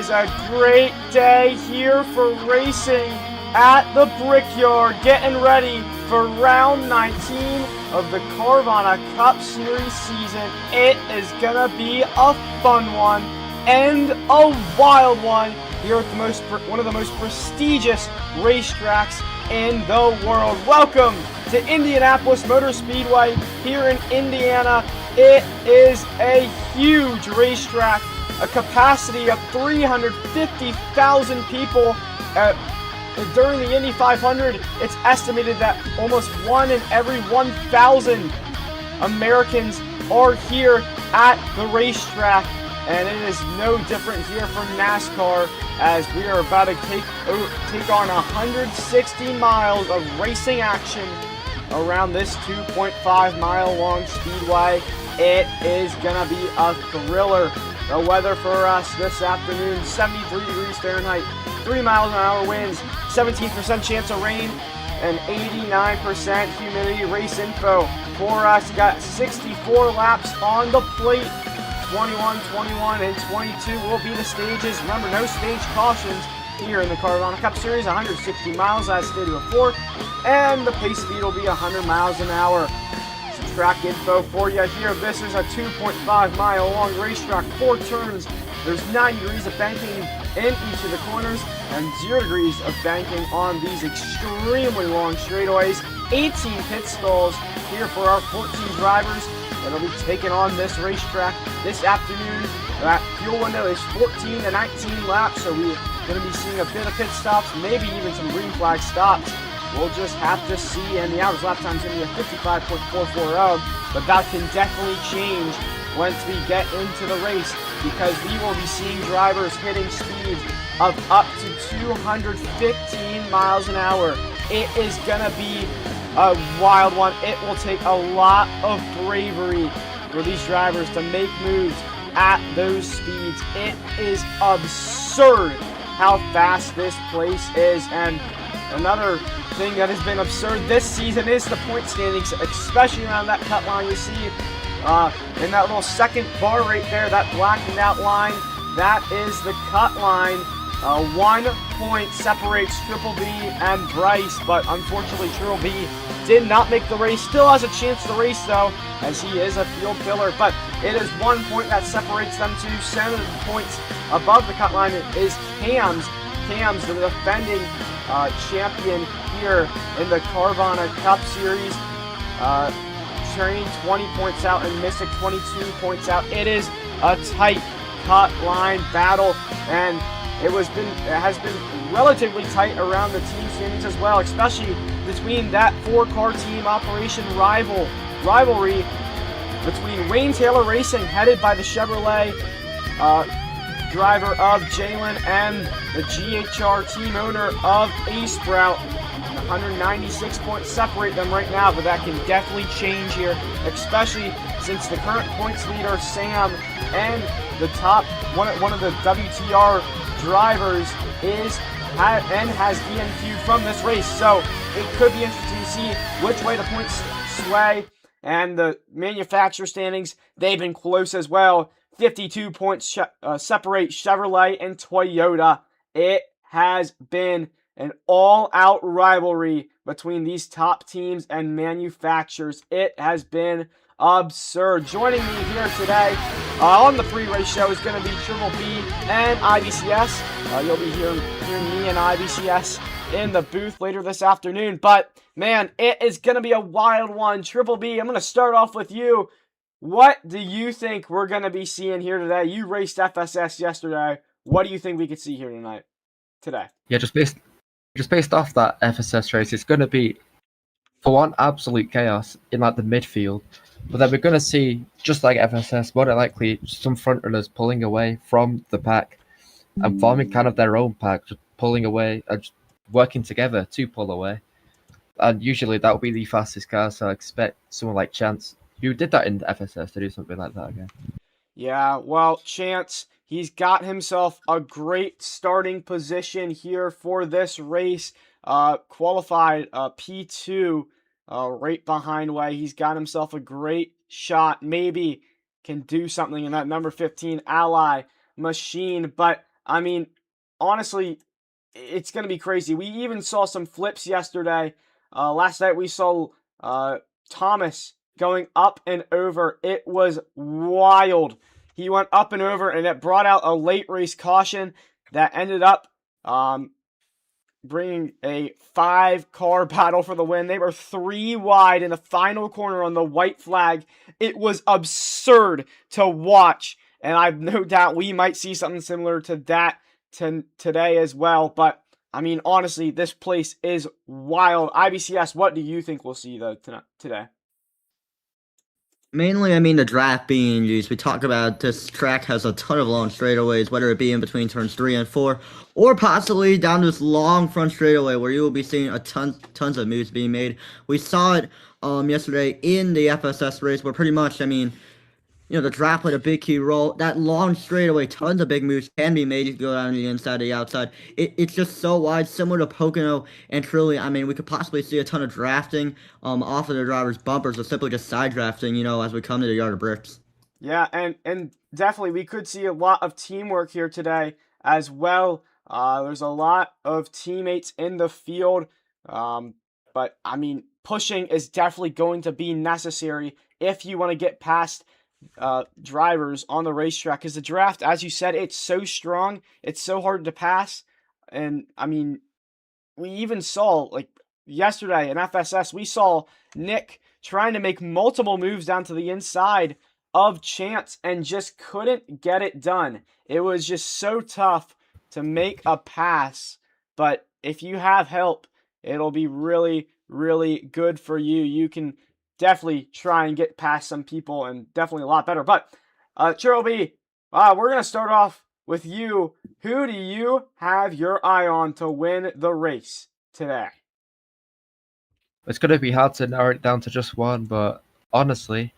is a great day here for racing at the Brickyard, getting ready for round 19 of the Carvana Cup Series season. It is gonna be a fun one and a wild one here at one of the most prestigious racetracks in the world. Welcome to Indianapolis Motor Speedway here in Indiana. It is a huge racetrack, a capacity of 350,000 people. During the Indy 500, it's estimated that almost 1 in every 1,000 Americans are here at the racetrack. And it is no different here for NASCAR, as we are about to take on 160 miles of racing action around this 2.5 mile long speedway. It is gonna be a thriller. The weather for us this afternoon, 73 degrees Fahrenheit, 3 miles an hour winds, 17% chance of rain, and 89% humidity. Race info for us, got 64 laps on the plate. 21, 21, and 22 will be the stages. Remember, no stage cautions here in the Carvana Cup Series. 160 miles as stated before, and the pace speed will be 100 miles an hour. Some track info for you here. This is a 2.5 mile long racetrack, 4 turns. There's 9 degrees of banking in each of the corners and 0 degrees of banking on these extremely long straightaways. 18 pit stalls here for our 14 drivers that'll be taking on this racetrack this afternoon. That fuel window is 14 to 19 laps, so we're going to be seeing a bit of pit stops, maybe even some green flag stops. We'll just have to see, and the average lap time is going to be a 55.440, but that can definitely change once we get into the race, because we will be seeing drivers hitting speeds of up to 215 miles an hour. It is going to be a wild one. It will take a lot of bravery for these drivers to make moves at those speeds. It is absurd how fast this place is. And another thing that has been absurd this season is the point standings, especially around that cut line. You see in that little second bar right there, that blackened out line, that is the cut line. 1 point separates Triple B and Bryce, but unfortunately Triple B did not make the race. Still has a chance to race though, as he is a field filler, but it is 1 point that separates them to 7 points above the cut line. It is Cam's, the defending champion here in the Carvana Cup Series. Train 20 points out and Mystic 22 points out. It is a tight cut line battle, and it has been relatively tight around the team standings as well, especially between that 4-car team operation rivalry between Wayne Taylor Racing, headed by the Chevrolet driver of Jalen, and the GHR team owner of A Sprout. 196 points separate them right now, but that can definitely change here, especially since the current points leader, Sam, and the top one of the WTR drivers has DNQ'd from this race. So it could be interesting to see which way the points sway. And the manufacturer standings, they've been close as well. 52 points separate Chevrolet and Toyota. It has been an all-out rivalry between these top teams and manufacturers. It has been absurd. Joining me here today on the pre-race show is going to be Triple B and IBCS. You'll be hearing me and IBCS in the booth later this afternoon. But, man, it is going to be a wild one. Triple B, I'm going to start off with you. What do you think we're going to be seeing here today? You raced FSS yesterday. What do you think we could see here today? Yeah, just based off that FSS race, it's going to be, for one, absolute chaos in like the midfield. But then we're going to see, just like FSS, more than likely some front runners pulling away from the pack and forming kind of their own pack, just pulling away and just working together to pull away. And usually that will be the fastest car, so I expect someone like Chance, who did that in FSS, to do something like that again. Yeah, well, Chance, he's got himself a great starting position here for this race. Qualified P2 right behind Way. He's got himself a great shot. Maybe can do something in that number 15 Ally machine. But I mean, honestly, it's going to be crazy. We even saw some flips yesterday. Last night we saw Thomas going up and over. It was wild. He went up and over, and it brought out a late race caution that ended up bringing a 5-car battle for the win. They were 3 wide in the final corner on the white flag. It was absurd to watch, and I've no doubt we might see something similar to that today as well. But I mean, honestly, this place is wild. IBCS, what do you think we'll see though today? Mainly, I mean, the draft being used. We talked about this track has a ton of long straightaways, whether it be in between turns 3 and 4, or possibly down this long front straightaway where you will be seeing tons of moves being made. We saw it yesterday in the FSS race where pretty much, I mean, the draft played a big key role. That long straightaway, tons of big moves can be made. You can go down the inside, the outside. It's just so wide, similar to Pocono. And truly, I mean, we could possibly see a ton of drafting off of the driver's bumpers or simply just side drafting, as we come to the Yard of Bricks. Yeah, and definitely we could see a lot of teamwork here today as well. There's a lot of teammates in the field. But, I mean, pushing is definitely going to be necessary if you want to get past drivers on the racetrack, because the draft, as you said, it's so strong, it's so hard to pass. And I mean, we even saw, like yesterday in FSS, we saw Nick trying to make multiple moves down to the inside of Chance and just couldn't get it done. It was just so tough to make a pass, but if you have help, it'll be really, really good for you. You can definitely try and get past some people, and definitely a lot better. But Cheryl B, we're going to start off with you. Who do you have your eye on to win the race today? It's going to be hard to narrow it down to just one, but honestly,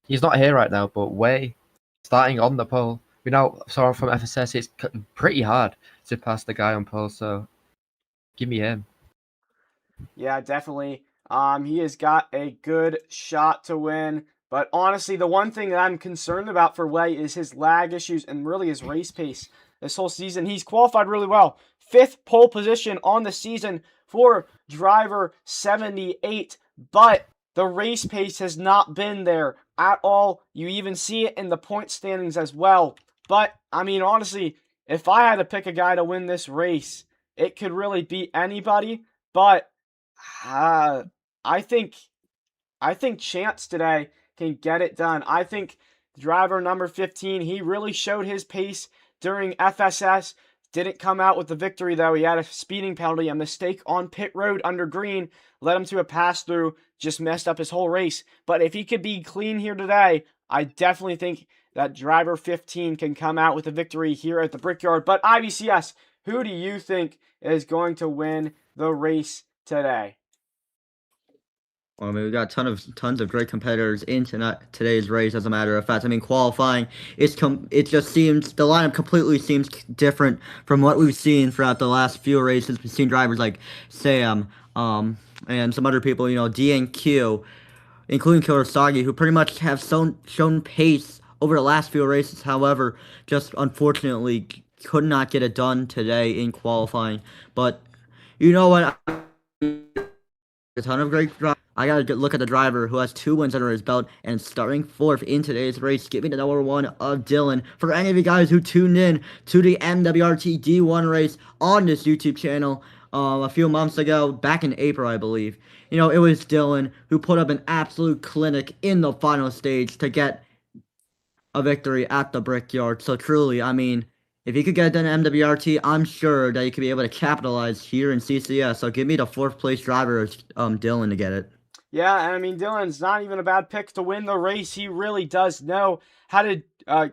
he's not here right now, but Way, starting on the pole. We now saw him from FSS, it's pretty hard to pass the guy on pole, so give me him. Yeah, definitely. He has got a good shot to win. But honestly, the one thing that I'm concerned about for Way is his lag issues and really his race pace this whole season. He's qualified really well. 5th pole position on the season for driver 78. But the race pace has not been there at all. You even see it in the point standings as well. But, I mean, honestly, if I had to pick a guy to win this race, it could really be anybody. But I think Chance today can get it done. I think driver number 15, he really showed his pace during FSS. Didn't come out with the victory, though. He had a speeding penalty, a mistake on pit road under green, led him to a pass-through, just messed up his whole race. But if he could be clean here today, I definitely think that driver 15 can come out with a victory here at the Brickyard. But IBCS, who do you think is going to win the race today? Well, I mean, we got tons of great competitors in today's race. As a matter of fact, I mean, qualifying it just seems the lineup completely seems different from what we've seen throughout the last few races. We've seen drivers like Sam, and some other people, D and Q, including Kurosagi, who pretty much have shown pace over the last few races. However, just unfortunately could not get it done today in qualifying. But you know what? A ton of great drivers. I gotta look at the driver who has 2 wins under his belt and starting 4th in today's race, giving the number 1 of Dylan. For any of you guys who tuned in to the MWRT D1 race on this YouTube channel a few months ago, back in April, I believe, it was Dylan who put up an absolute clinic in the final stage to get a victory at the Brickyard. So truly, I mean, if he could get it done at MWRT, I'm sure that he could be able to capitalize here in CCS. So give me the 4th place driver, Dylan, to get it. Yeah, and I mean, Dylan's not even a bad pick to win the race. He really does know how to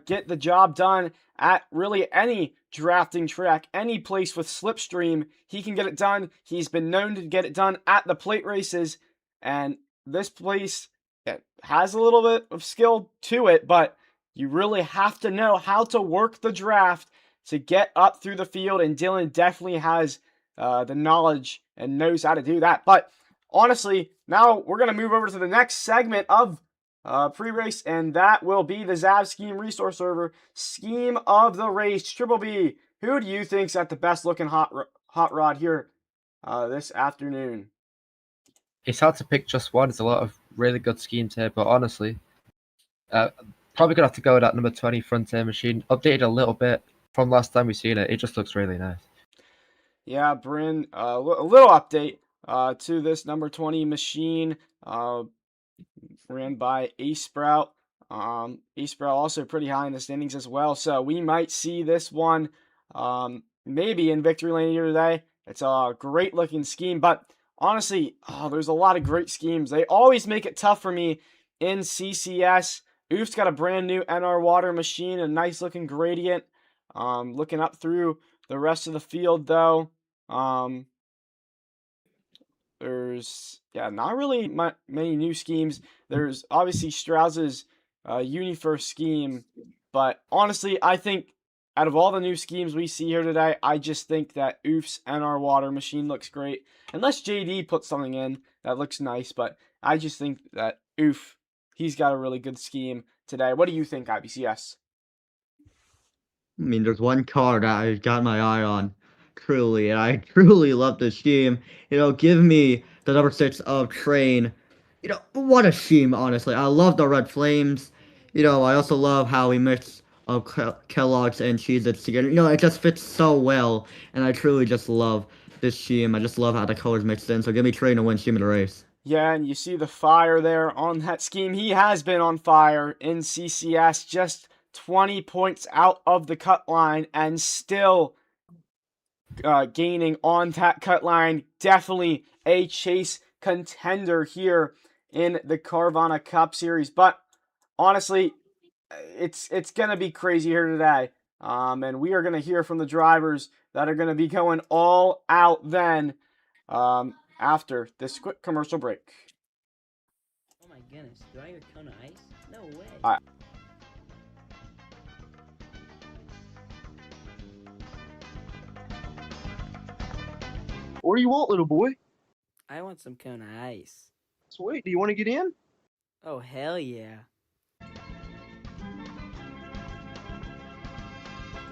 get the job done at really any drafting track, any place with slipstream. He can get it done. He's been known to get it done at the plate races, and this place has a little bit of skill to it, but you really have to know how to work the draft to get up through the field, and Dylan definitely has the knowledge and knows how to do that. But honestly, now we're going to move over to the next segment of pre-race, and that will be the Zav Scheme Resource Server Scheme of the Race. Triple B, Who do you think's at the best looking hot rod here this afternoon? It's hard to pick just one. There's a lot of really good schemes here, but honestly, probably gonna have to go with that number 20 Frontier machine. Updated a little bit from last time we seen it. It just looks really nice. Yeah, Bryn, a little update to this number 20 machine ran by Ace Sprout. Ace Sprout also pretty high in the standings as well, so we might see this one maybe in victory lane here today. It's a great looking scheme, but honestly, there's a lot of great schemes. They always make it tough for me in CCS. Oof's got a brand new NR water machine, a nice looking gradient. Looking up through the rest of the field though, there's not really many new schemes. There's obviously Strauss's Universe scheme, but honestly, I think out of all the new schemes we see here today, I just think that Oof's NR water machine looks great. Unless JD puts something in that looks nice, but I just think that Oof, he's got a really good scheme today. What do you think, IBCS? I mean, there's one car that I've got my eye on, truly, and I truly love this scheme. Give me the number 6 of Train. What a scheme, honestly. I love the red flames. I also love how we mix Kellogg's and Cheez-Its together. It just fits so well, and I truly just love this scheme. I just love how the colors mixed in, so give me Train to win scheme of the race. Yeah, and you see the fire there on that scheme. He has been on fire in CCS, just 20 points out of the cut line and still gaining on that cut line. Definitely a chase contender here in the Carvana Cup Series. But honestly, it's going to be crazy here today. And we are going to hear from the drivers that are going to be going all out then after this quick commercial break. Oh my goodness, do I have a cone of ice? No way. All right. What do you want, little boy? I want some cone of ice. Sweet. Do you want to get in? Oh, hell yeah.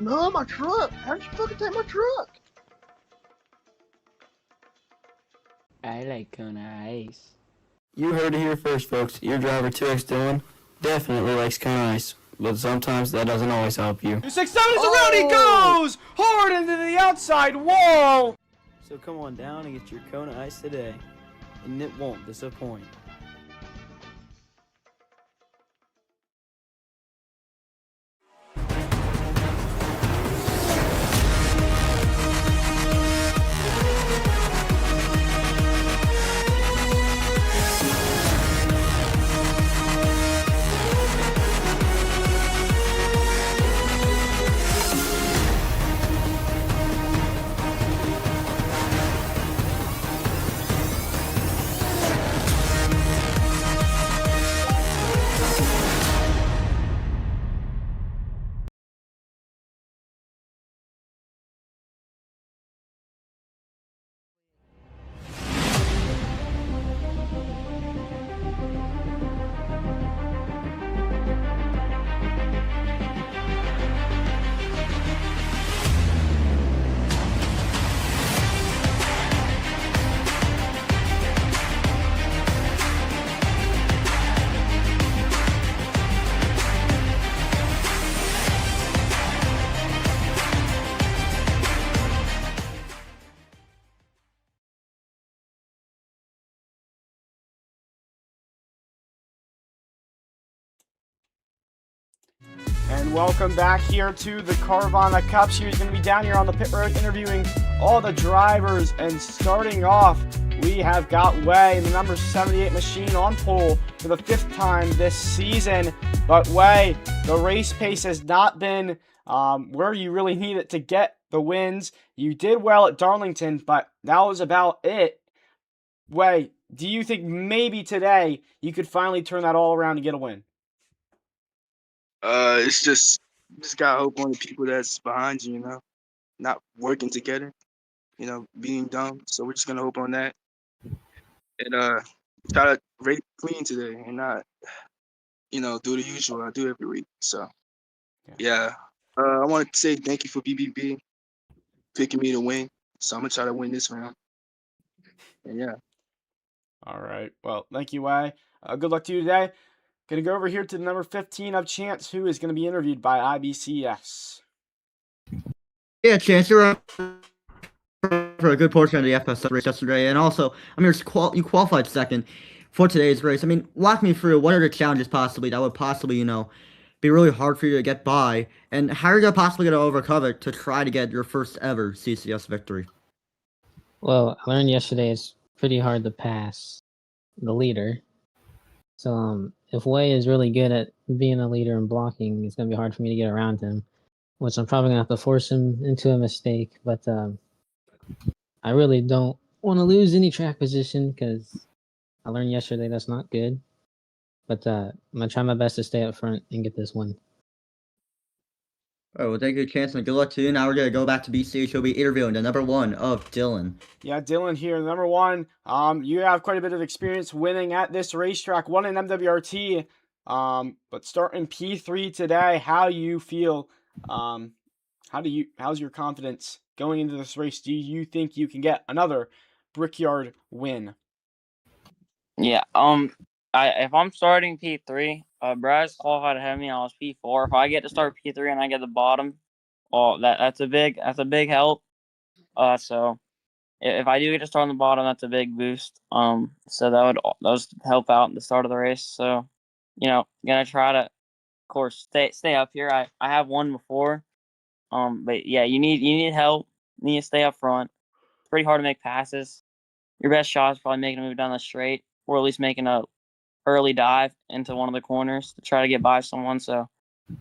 No, my truck. How'd you fucking take my truck? I like cone of ice. You heard it here first, folks. Your driver 2X Dylan definitely likes cone of ice, but sometimes that doesn't always help you. 267 is around, he goes hard into the outside wall. So come on down and get your cone of ice today, and it won't disappoint. And welcome back here to the Carvana Cup Series. Going to be down here on the pit road interviewing all the drivers. And starting off, we have got Way in the number 78 machine on pole for the 5th time this season. But Way, the race pace has not been where you really need it to get the wins. You did well at Darlington, but that was about it. Way, do you think maybe today you could finally turn that all around and get a win? It's just gotta hope on the people that's behind you, not working together, being dumb. So we're just gonna hope on that. And try to rate clean today and not, do the usual I do every week. So yeah. I want to say thank you for BBB. picking me to win. So I'm gonna try to win this round. And yeah. All right. Well, thank you, Way. Good luck to you today. Gonna go over here to number 15 of Chance, who is gonna be interviewed by IBCS. Yeah, Chance, you're up for a good portion of the FSS race yesterday, and also, I mean, you qualified second for today's race. I mean, walk me through what are the challenges possibly that would possibly, be really hard for you to get by, and how are you possibly going to overcome it to try to get your first ever CCS victory? Well, I learned yesterday it's pretty hard to pass the leader. So if Wei is really good at being a leader and blocking, it's gonna be hard for me to get around him, which I'm probably gonna have to force him into a mistake. But I really don't want to lose any track position because I learned yesterday that's not good. But I'm gonna try my best to stay up front and get this one. All right, well, thank you, Chance, and good luck to you. Now we're going to go back to BCH. We'll be interviewing the number 1 of Dylan. Yeah, Dylan here, number 1. You have quite a bit of experience winning at this racetrack, won in MWRT. But starting P3 today, how you feel? How's your confidence going into this race? Do you think you can get another Brickyard win? Yeah. If I'm starting P3, Brad's qualified ahead of me. I was P4. If I get to start P3 and I get the bottom, that's a big help. So if I do get to start on the bottom, that's a big boost. So that would help out at the start of the race. So, gonna try to, of course, stay up here. I have won before. But yeah, you need help. You need to stay up front. It's pretty hard to make passes. Your best shot is probably making a move down the straight, or at least making a early dive into one of the corners to try to get by someone. So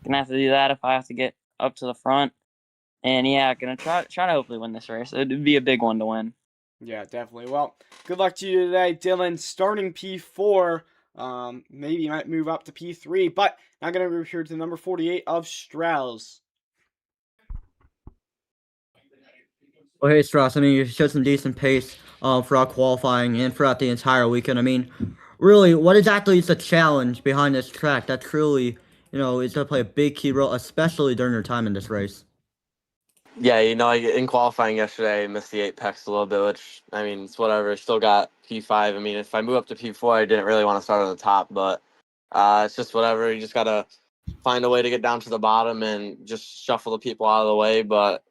gonna have to do that if I have to get up to the front. And yeah, gonna try to hopefully win this race. It'd be a big one to win. Yeah, definitely. Well, good luck to you today, Dylan. Starting P4, maybe you might move up to P3, but I'm gonna move here to number 48 of Strauss. Well, hey, Strauss, I mean, you showed some decent pace throughout qualifying and throughout the entire weekend. I mean, really, what exactly is the challenge behind this track that truly, is going to play a big key role, especially during your time in this race? Yeah, in qualifying yesterday, I missed the apex a little bit, which, I mean, it's whatever. Still got P5. I mean, if I move up to P4, I didn't really want to start on the top, but it's just whatever. You just got to find a way to get down to the bottom and just shuffle the people out of the way. But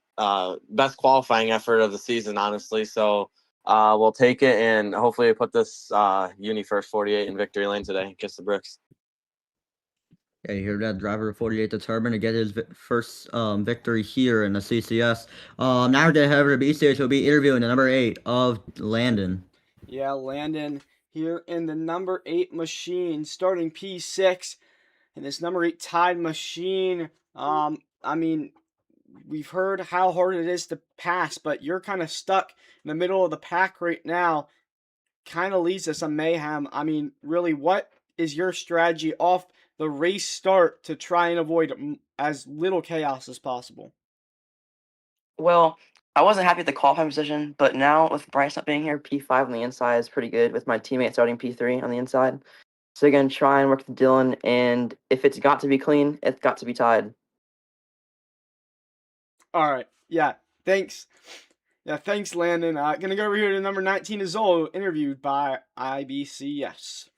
best qualifying effort of the season, honestly. So we'll take it, and hopefully put this Uni First 48 in victory lane today. Kiss the bricks. Yeah, you hear that? Driver 48 determined to get his first victory here in the CCS. Now we're going to head over to BCH. We'll be interviewing the number 8 of Landon. Yeah, Landon here in the number 8 machine, starting P6. And this number 8 tied machine, I mean, we've heard how hard it is to pass, but you're kind of stuck in the middle of the pack right now. Kind of leads to some mayhem. I mean, really, what is your strategy off the race start to try and avoid as little chaos as possible? Well, I wasn't happy with the qualifying position, but now with Bryce not being here, P5 on the inside is pretty good with my teammate starting P3 on the inside. So again, try and work with Dylan, and if it's got to be clean, it's got to be tied. All right. Yeah. Thanks. Yeah. Thanks, Landon. Gonna go over here to number 19 Azul, interviewed by IBCS.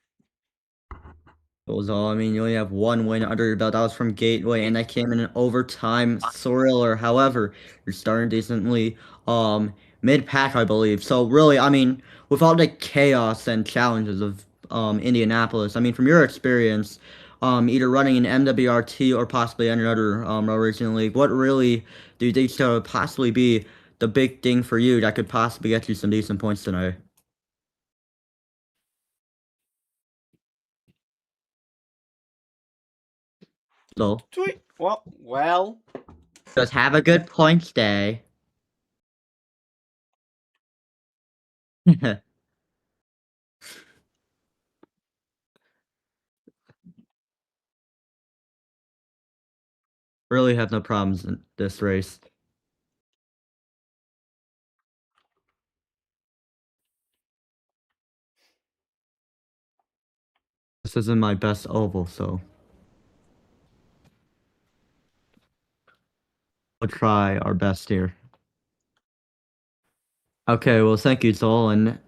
I mean, you only have one win under your belt. That was from Gateway, and that came in an overtime thriller. However, you're starting decently mid-pack, I believe. So really, I mean, with all the chaos and challenges of Indianapolis, I mean, from your experience, either running an MWRT or possibly any other row racing league, what really do you think could possibly be the big thing for you that could possibly get you some decent points tonight? So, Sweet. Well. just have a good points day. Really have no problems in this race. This isn't my best oval, so we'll try our best here. Okay, well, thank you, Zol. And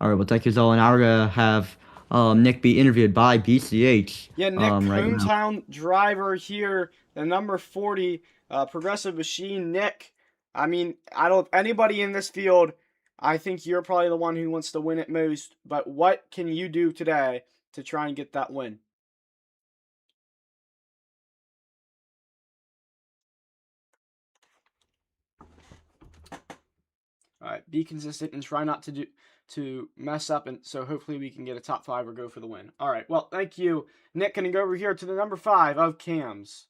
all right, well, thank you, Zol. And now we're gonna have Nick be interviewed by BCH. Yeah, Nick, Right now. hometown driver here, the number 40 progressive machine. Nick, I mean, I don't anybody in this field. I think you're probably the one who wants to win it most. But what can you do today to try and get that win? All right, be consistent and try not to mess up, and so hopefully we can get a top 5 or go for the win. All right, well, thank you, Nick. Can you go over here to the number 5 of Cams?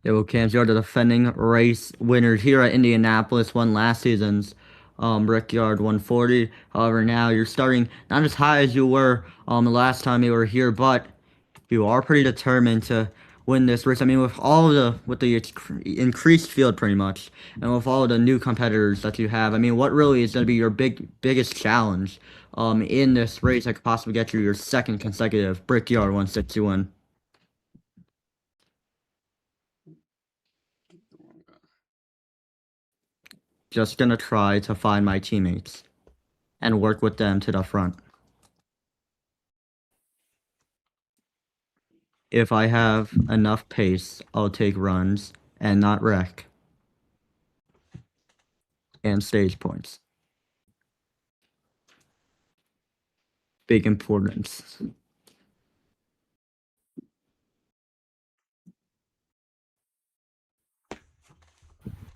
Yeah, well, Cams, you're the defending race winner here at Indianapolis. Won last season's Brickyard 140. However, now you're starting not as high as you were the last time you were here, but you are pretty determined to win this race. I mean, with the increased field, pretty much, and with all of the new competitors that you have, I mean, what really is going to be your biggest challenge in this race that could possibly get you your second consecutive Brickyard 160 win? Just gonna try to find my teammates and work with them to the front. If I have enough pace, I'll take runs and not wreck. And stage points. Big importance.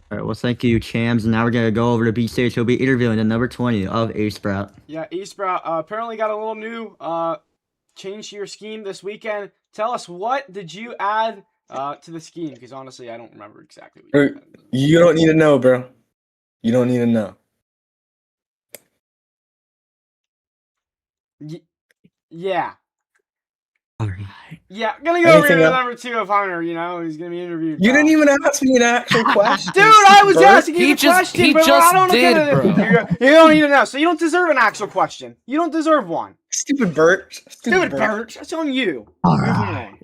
All right, well, thank you, Chams. And now we're going to go over to BCH. He'll be interviewing the number 20 of A-Sprout. Yeah, A-Sprout apparently got a little new change to your scheme this weekend. Tell us, what did you add to the scheme? Because honestly, I don't remember exactly what you added. You don't need to know, bro. You don't need to know. Yeah. All right. Yeah, I'm going to go over here to number 2 of Hunter, you know, he's going to be interviewed. You didn't even ask me an actual question. Dude, I was asking you the question, he but just I don't did, know. bro. You don't need to know. So you don't deserve an actual question. You don't deserve one. Stupid Bert. Stupid Bert. That's on you. All right.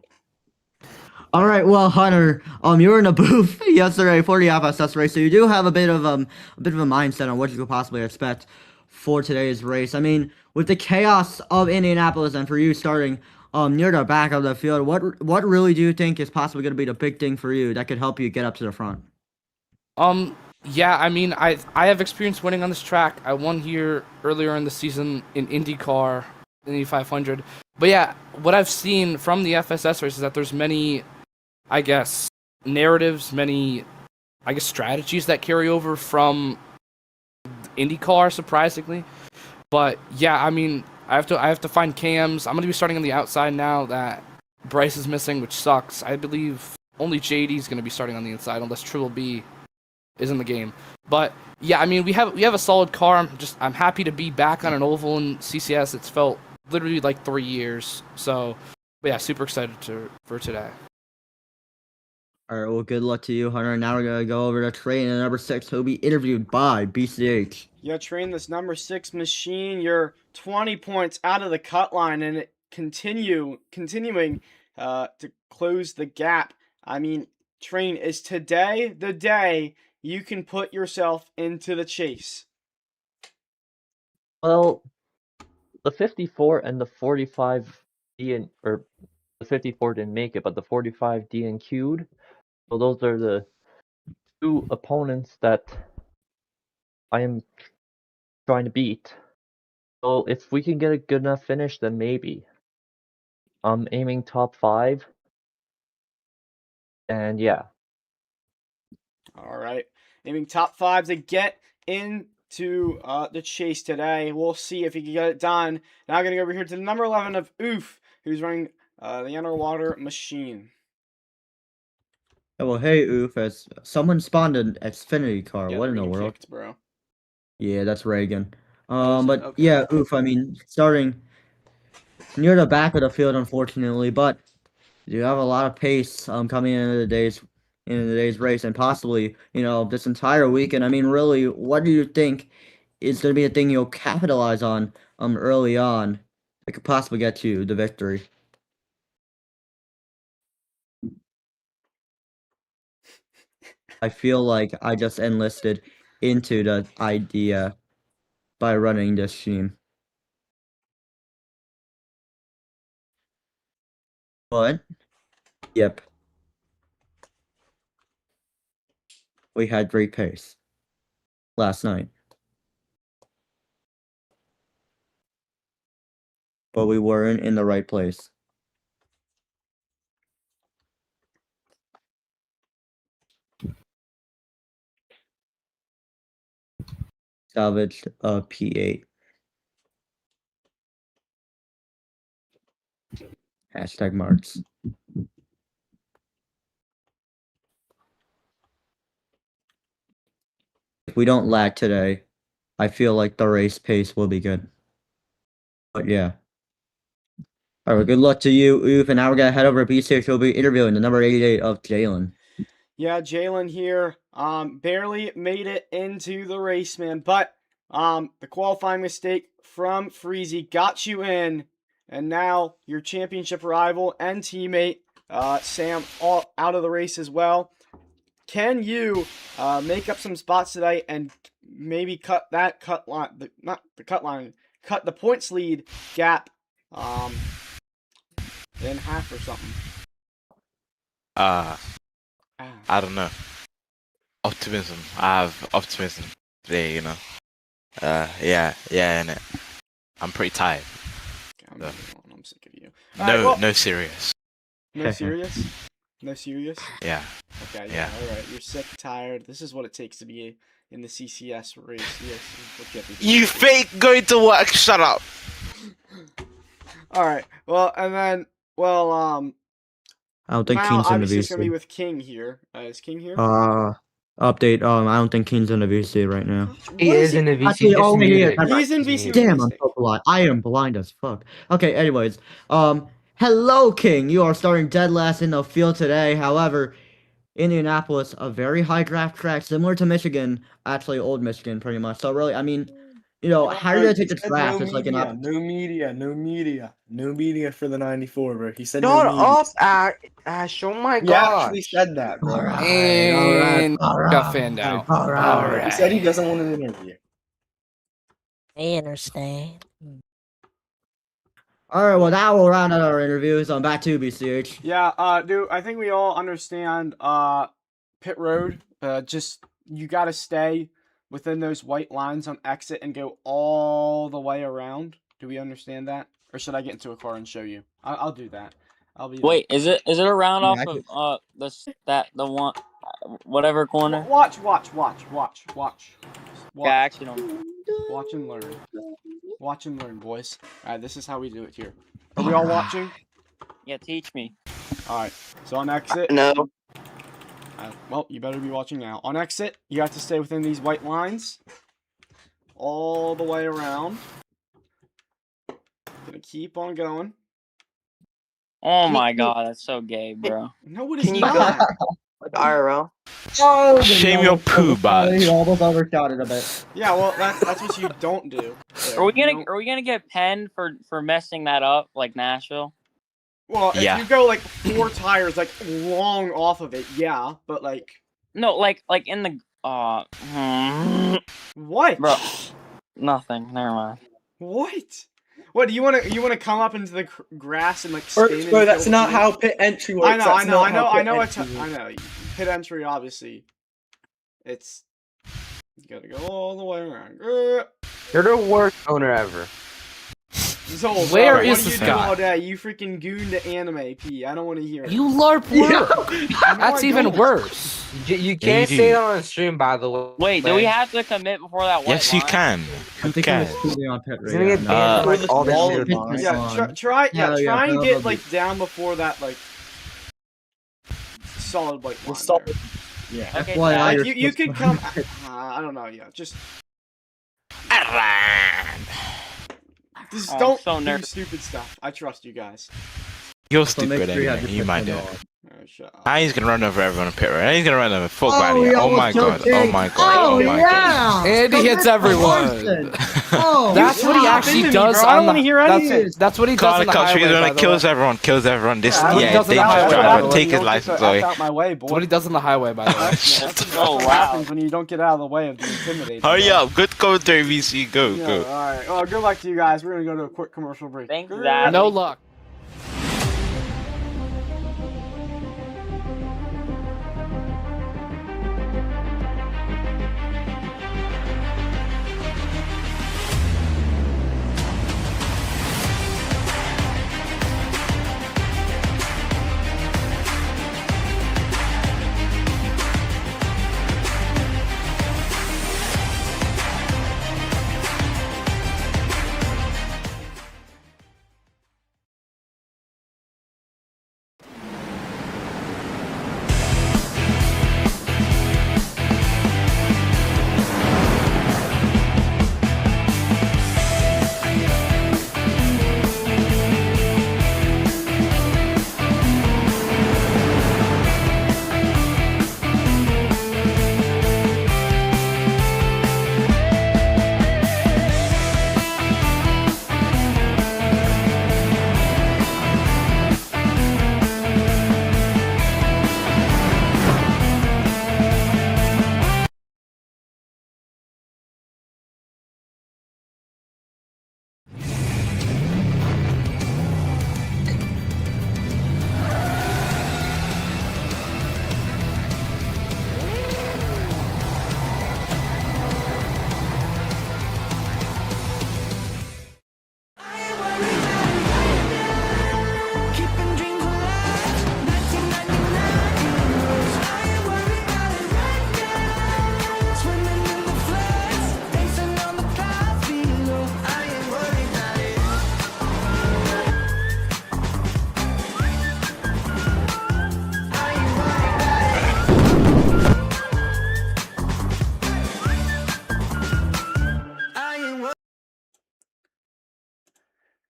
All right, well, Hunter, you were in a booth yesterday for the FSS race, so you do have a bit of a mindset on what you could possibly expect for today's race. I mean, with the chaos of Indianapolis and for you starting near the back of the field, what really do you think is possibly going to be the big thing for you that could help you get up to the front? Yeah, I mean, I have experience winning on this track. I won here earlier in the season in IndyCar, Indy 500. But yeah, what I've seen from the FSS race is that there's many, I guess, narratives, many, I guess, strategies that carry over from IndyCar, surprisingly. But yeah, I mean, I have to find cams. I'm gonna be starting on the outside now that Bryce is missing, which sucks. I believe only JD is gonna be starting on the inside unless Triple B is in the game. But yeah, I mean, we have a solid car. I'm happy to be back on an oval in CCS. It's felt literally like 3 years. So, but yeah, super excited for today. All right, well, good luck to you, Hunter. Now we're going to go over to Train and number 6, who'll be interviewed by BCH. Yeah, Train, this number 6 machine. You're 20 points out of the cut line, and it continuing to close the gap. I mean, Train, is today the day you can put yourself into the chase? Well, the 54 and the 45 or the 54 didn't make it, but the 45 DNQ'd. So those are the 2 opponents that I am trying to beat. So if we can get a good enough finish, then maybe. I'm aiming top 5. And yeah. All right. Aiming top 5 to get into the chase today. We'll see if he can get it done. Now I'm going to go over here to the number 11 of Oof, who's running the underwater machine. Oh, well, hey, Oof, as someone spawned an Xfinity car. Yeah, What in the world? kicked, bro. Yeah, that's Reagan. Oh, But okay. yeah, Oof, I mean, starting near the back of the field, unfortunately, but you have a lot of pace coming into today's race, and possibly, you know, this entire weekend. I mean, really, what do you think is going to be the thing you'll capitalize on early on that could possibly get you the victory? I feel like I just enlisted into the idea by running this scheme. But, yep. We had great pace last night. But we weren't in the right place. Salvaged a P8. Hashtag Marks. If we don't lag today, I feel like the race pace will be good. But yeah. Alright, good luck to you, Oof, and now we're gonna head over to B6. We'll be interviewing the number 88 of Jalen. Yeah, Jalen here. Barely made it into the race, man. But the qualifying mistake from Freezy got you in, and now your championship rival and teammate, Sam, all out of the race as well. Can you make up some spots today and maybe cut the points lead gap in half or something? I don't know. Optimism. I have optimism today, you know. Yeah, innit. I'm pretty tired. Okay, I'm sick of you. No serious. No serious? No serious? Yeah. Okay, Yeah. Alright, you're sick, tired. This is what it takes to be in the CCS race. Yes, You fake going to work, shut up! Alright, well, and then, I don't think now, Keen's in the obviously, it's going to be VC. with King here. Is King here? Update. I don't think Keen's in the VC right now. He is in the VC. Actually, just he muted. is. He's in VC. Damn, I'm so blind. I am blind as fuck. Okay, anyways. Hello, King. You are starting dead last in the field today. However, Indianapolis, a very high draft track, similar to Michigan. Actually, old Michigan, pretty much. So, really, I mean, how are you going to take the draft? It's like an No media for the 94, bro. He said Shut no media. up, Ash. Oh my He god. actually said that, bro. And got fanned out. He said he doesn't want an interview. I understand. Alright, well, that will round out our interviews. I'm back to BCH. Yeah, dude, I think we all understand, pit road. Just, you gotta stay within those white lines on exit and go all the way around. Do we understand that? Or should I get into a car and show you? I'll do that. Wait, is it a round off Yeah, of the one whatever corner? Watch. Yeah, I actually don't. Watch and learn. Watch and learn, boys. Alright, this is how we do it here. Are we all watching? Yeah, teach me. Alright, so on exit. No. Well, you better be watching now. On exit, you have to stay within these white lines. All the way around. Gonna keep on going. Oh my god, that's so gay, bro. No, it is Can you not. go like IRL? Oh, Shame your poo, bud. He almost overshot it a bit. Yeah, well, that's what you don't do. There, Are we you don't- gonna get penned for messing that up like Nashville? Well, if Yeah. you go like 4 tires like long off of it, yeah, but like No, like in the what? bro. Nothing. Never mind. What? What do you want to come up into the grass and like spin? Bro, and that's kill not people? how pit entry works. I know. That's not how I pit know. Pit entry, obviously. It's you gotta go all the way around. You're the worst owner ever. Zol, Where what is are this you doing guy? all day? You freaking goon to anime, P. I don't want to hear it. You LARP work. That's I even don't. worse. You can't you say do. it on the stream, by the way. Wait, do we have to commit before that? Yes, you can. I Who think he was cares? tweeting on pit He's gonna get right banned now. from like all the All shit. the pits Yeah, on. try Hell yeah, and hell get yeah. like down before that like solid white line. solid- there. Yeah. Okay, FYI, Dad. you're You supposed could to- come. I don't know. Yeah, just Oh, I'm don't so do nervous. stupid stuff. I trust you guys. You're So make stupid sure you have anyway. your You might pits do on. it. shut up. Now he's gonna run over everyone in pit road. Now he's gonna run over full body. he Oh my almost killed god. Oh King. my god. Oh, Oh my god. yeah. And he hits everyone. Oh, That's what he actually does bro. I don't on want to the. hear any of That's what he does on the Carvana Cup highway. Series by when the it kills way. everyone. Kills everyone. This Yeah, what he does on the dangerous highway, by driver. the way. Take his Don't get license the F away. out my way, boy. That's what he does on the highway, by the way. That's what happens when you don't get out of the way of the intimidating. Hurry up. Good commentary, VC. Go, Yeah, go. all right. Well, good luck to you guys. We're gonna go to a quick commercial break. Thanks, Good Dad. No luck.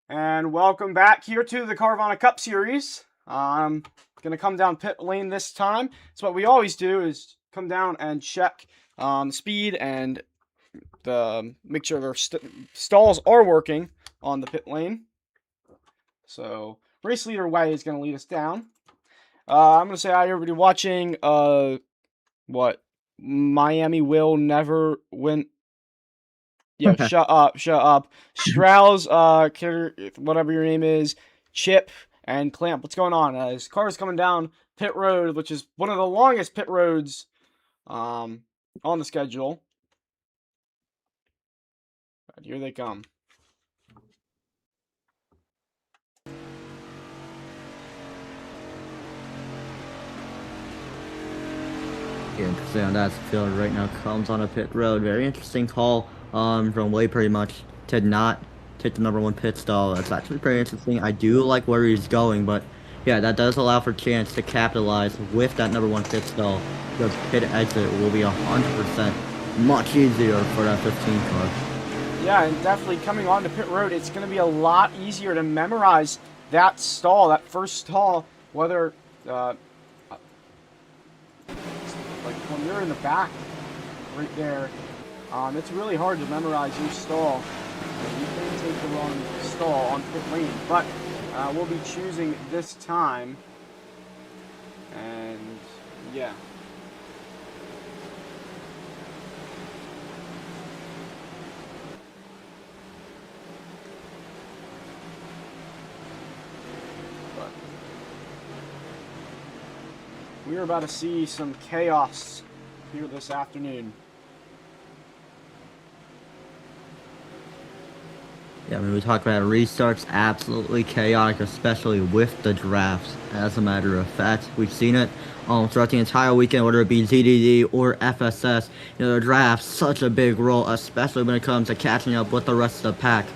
And welcome back here to the Carvana Cup Series. I'm going to come down pit lane this time. So what we always do is come down and check speed and make sure their stalls are working on the pit lane. So race leader Way is going to lead us down. I'm going to say hi to everybody watching. Miami will never win. Yeah, shut up. Strauss, whatever your name is, Chip, and Clamp. What's going on? His car is coming down pit road, which is one of the longest pit roads on the schedule. Right, here they come. Interesting on that field right now. Comes on a pit road. Very interesting call from Way pretty much to not take the #1 pit stall. That's actually pretty interesting. I do like where he's going, but yeah, that does allow for chance to capitalize with that #1 pit stall. The pit exit will be 100% much easier for that 15 car. Yeah, and definitely coming onto pit road, it's going to be a lot easier to memorize that stall, that first stall, whether like when you're in the back right there, it's really hard to memorize your stall. You can take the wrong stall on pit lane, but we'll be choosing this time, and yeah. We're about to see some chaos here this afternoon. Yeah, I mean, we talked about restarts, absolutely chaotic, especially with the drafts. As a matter of fact, we've seen it throughout the entire weekend, whether it be ZDD or FSS. You know, the draft's such a big role, especially when it comes to catching up with the rest of the pack.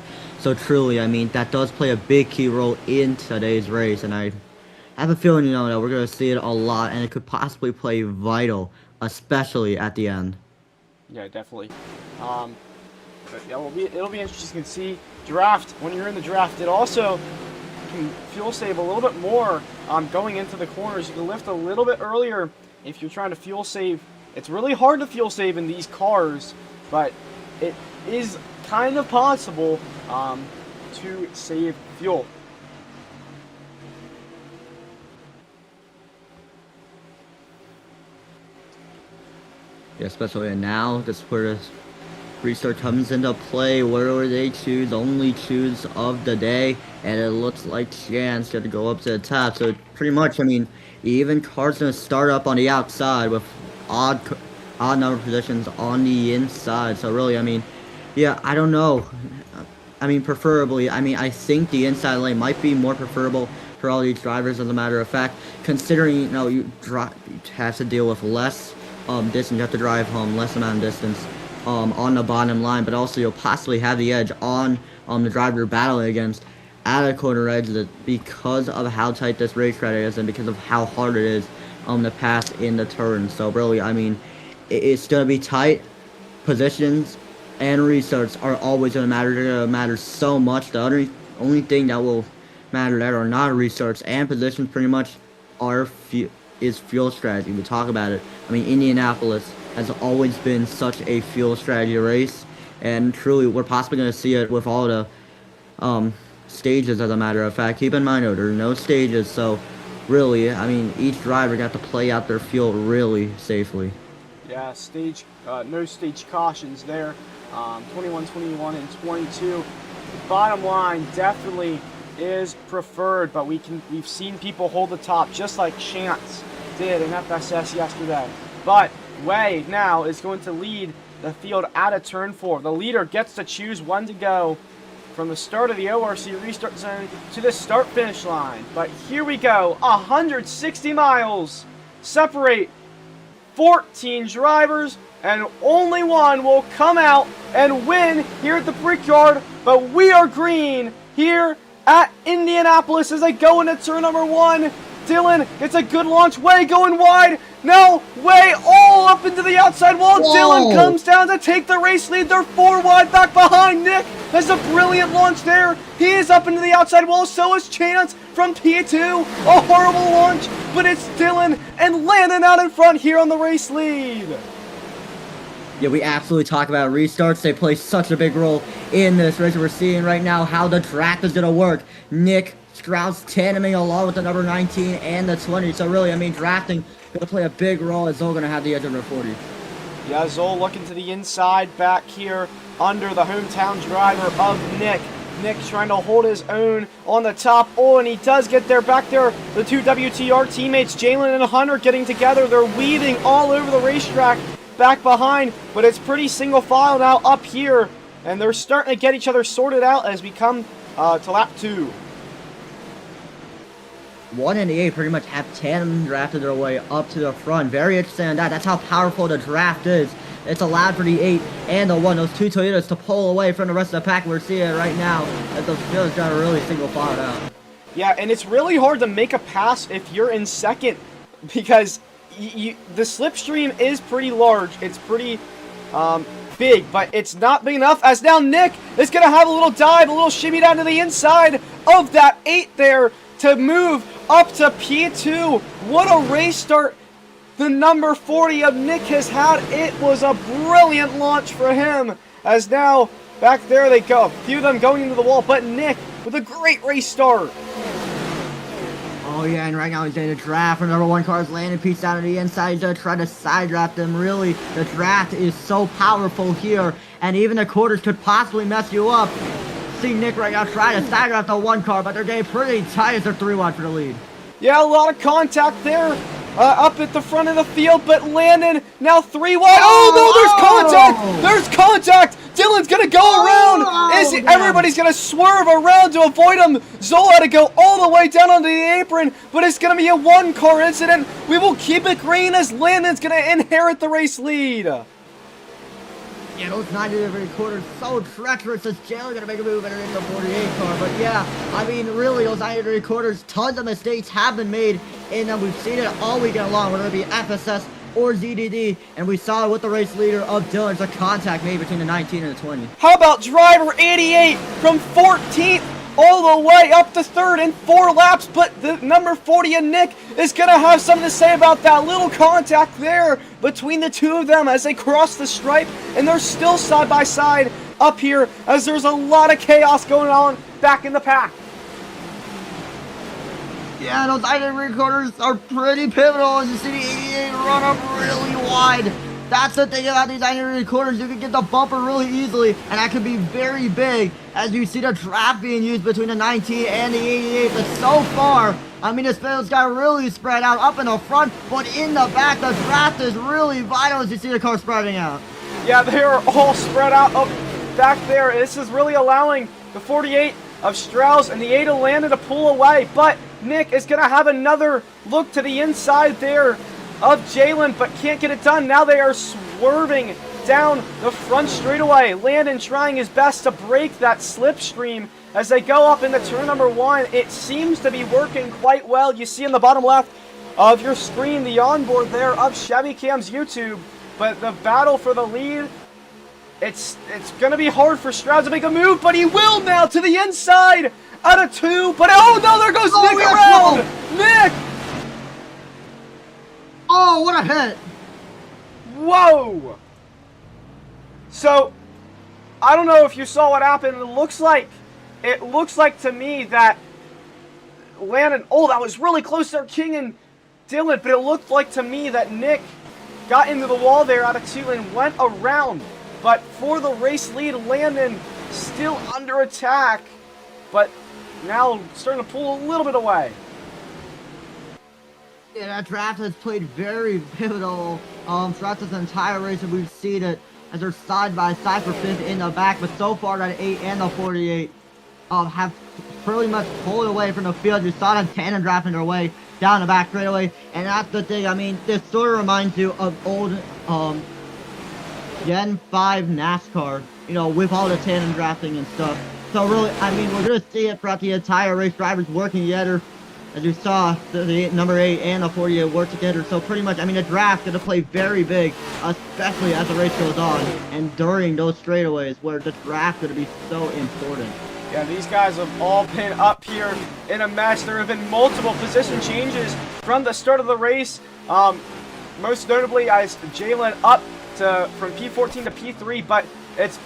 So truly, I mean, that does play a big key role in today's race, and I have a feeling, that we're going to see it a lot, and it could possibly play vital, especially at the end. Yeah, definitely. But yeah, it'll be interesting to see. Draft, when you're in the draft, it also can fuel save a little bit more going into the corners. You can lift a little bit earlier if you're trying to fuel save. It's really hard to fuel save in these cars, but it is kind of possible to save fuel. Yeah, especially now, that's where the restart comes into play. Where will they choose? Only choose of the day, and it looks like Chan's going to go up to the top. So pretty much, I mean, even cars going to start up on the outside with odd number of positions on the inside. So really, I mean, yeah, I don't know. I mean, preferably, I mean, I think the inside lane might be more preferable for all these drivers, as a matter of fact, considering, you know, you have to deal with less distance. You have to drive less amount of distance on the bottom line, but also you'll possibly have the edge on the driver you're battling against at a corner edge, because of how tight this racetrack is and because of how hard it is to pass in the turn. So really, I mean, it's going to be tight. Positions and restarts are always going to matter. They're going to matter so much. The only thing that will matter there are not restarts, and positions pretty much is fuel strategy. We talk about it. I mean, Indianapolis has always been such a fuel strategy race, and truly, we're possibly going to see it with all the stages, as a matter of fact. Keep in mind, though, there are no stages, so really, I mean, each driver got to play out their fuel really safely. Yeah, no stage cautions there. 21, 21, and 22. Bottom line definitely is preferred, but we've seen people hold the top just like Chance did in FSS yesterday. But Way now is going to lead the field out of turn 4. The leader gets to choose when to go from the start of the ORC restart zone to the start-finish line. But here we go, 160 miles separate 14 drivers, and only one will come out and win here at the Brickyard. But we are green here at Indianapolis as they go into turn number 1. Dylan gets a good launch. Way going wide. Now Way all up into the outside wall. Whoa. Dylan comes down to take the race lead. They're 4 wide back behind. Nick has a brilliant launch there. He is up into the outside wall. So is Chance from P2. A horrible launch, but it's Dylan and Landon out in front here on the race lead. Yeah, we absolutely talk about restarts. They play such a big role in this race. We're seeing right now how the draft is going to work. Nick Strauss tandeming along with the number 19 and the 20. So really, I mean, drafting going to play a big role, as Zoe going to have the edge over 40. Yeah, Zoe looking to the inside back here under the hometown driver of Nick. Nick trying to hold his own on the top. Oh, and he does get there back there. The 2 WTR teammates, Jalen and Hunter, getting together. They're weaving all over the racetrack back behind, but it's pretty single file now up here, and they're starting to get each other sorted out as we come to lap 2. 1 and the 8 pretty much have tandem drafted their way up to the front. Very interesting on that. That's how powerful the draft is. It's allowed for the 8 and the 1, those 2 Toyotas, to pull away from the rest of the pack. We're seeing it right now as those fields got to really single file out. Yeah, and it's really hard to make a pass if you're in second, because the slipstream is pretty large. It's pretty big, but it's not big enough, as now Nick is going to have a little dive, a little shimmy down to the inside of that 8 there to move up to P2. What a race start the number 40 of Nick has had. It was a brilliant launch for him, as now back there they go. A few of them going into the wall, but Nick with a great race start. Oh yeah, and right now he's in a draft for number 1 car's landing piece down to the inside. He's gonna try to side draft them. Really, the draft is so powerful here, and even the quarters could possibly mess you up. See Nick right now try to side draft the 1 car, but they're getting pretty tight as they're 3 wide for the lead. Yeah, a lot of contact there up at the front of the field, but Landon now 3 wide. Oh no, there's contact! There's contact! Dylan's gonna go around! Everybody's gonna swerve around to avoid him. Zola had to go all the way down onto the apron, but it's gonna be a 1-car incident. We will keep it green as Landon's gonna inherit the race lead. Yeah, those 90-degree quarters so treacherous as Jalen gonna make a move and in the 48 car. But yeah, I mean, really, those 90-degree quarters, tons of mistakes have been made in them. We've seen it all weekend long, whether it be FSS or ZDD, and we saw it with the race leader of Dylan. There's a contact made between the 19 and the 20. How about driver 88 from 14th all the way up to third in 4 laps, but the number 40 and Nick is going to have something to say about that little contact there between the two of them as they cross the stripe, and they're still side by side up here as there's a lot of chaos going on back in the pack. Yeah, those iron corners are pretty pivotal as you see the 88 run up really wide. That's the thing about these iron corners, you can get the bumper really easily, and that could be very big as you see the draft being used between the 19 and the 88. But so far, I mean, this field's got really spread out up in the front, but in the back, the draft is really vital as you see the car spreading out. Yeah, they are all spread out up back there. This is really allowing the 48 of Strauss and the 8 of Landon to pull away, but Nick is going to have another look to the inside there of Jalen, but can't get it done. Now they are swerving down the front straightaway. Landon trying his best to break that slipstream as they go up into turn number 1. It seems to be working quite well. You see in the bottom left of your screen the onboard there of Chevy Cam's YouTube, but the battle for the lead, it's going to be hard for Stroud to make a move, but he will now to the inside out of 2, but oh no, there goes Nick around! Nick! Oh, what a hit! Whoa! So, I don't know if you saw what happened. It looks like to me that Landon, oh, that was really close there, King and Dylan, but it looked like to me that Nick got into the wall there out of 2 and went around. But for the race lead, Landon still under attack, but now starting to pull a little bit away. Yeah, that draft has played very pivotal throughout this entire race, and we've seen it as they're side by side for 5th in the back, but so far that 8 and the 48 have pretty much pulled away from the field. You saw them tandem drafting their way down the back straightaway, and that's the thing. I mean, this sort of reminds you of old Gen 5 NASCAR, you know, with all the tandem drafting and stuff. So really, I mean, we're going to see it throughout the entire race, drivers working together. As you saw, the number 8 and the 48 work together. So pretty much, I mean, the draft's going to play very big, especially as the race goes on and during those straightaways where the draft's going to be so important. Yeah, these guys have all been up here in a mess. There have been multiple position changes from the start of the race. Most notably, as Jalen up from P14 to P3, but it's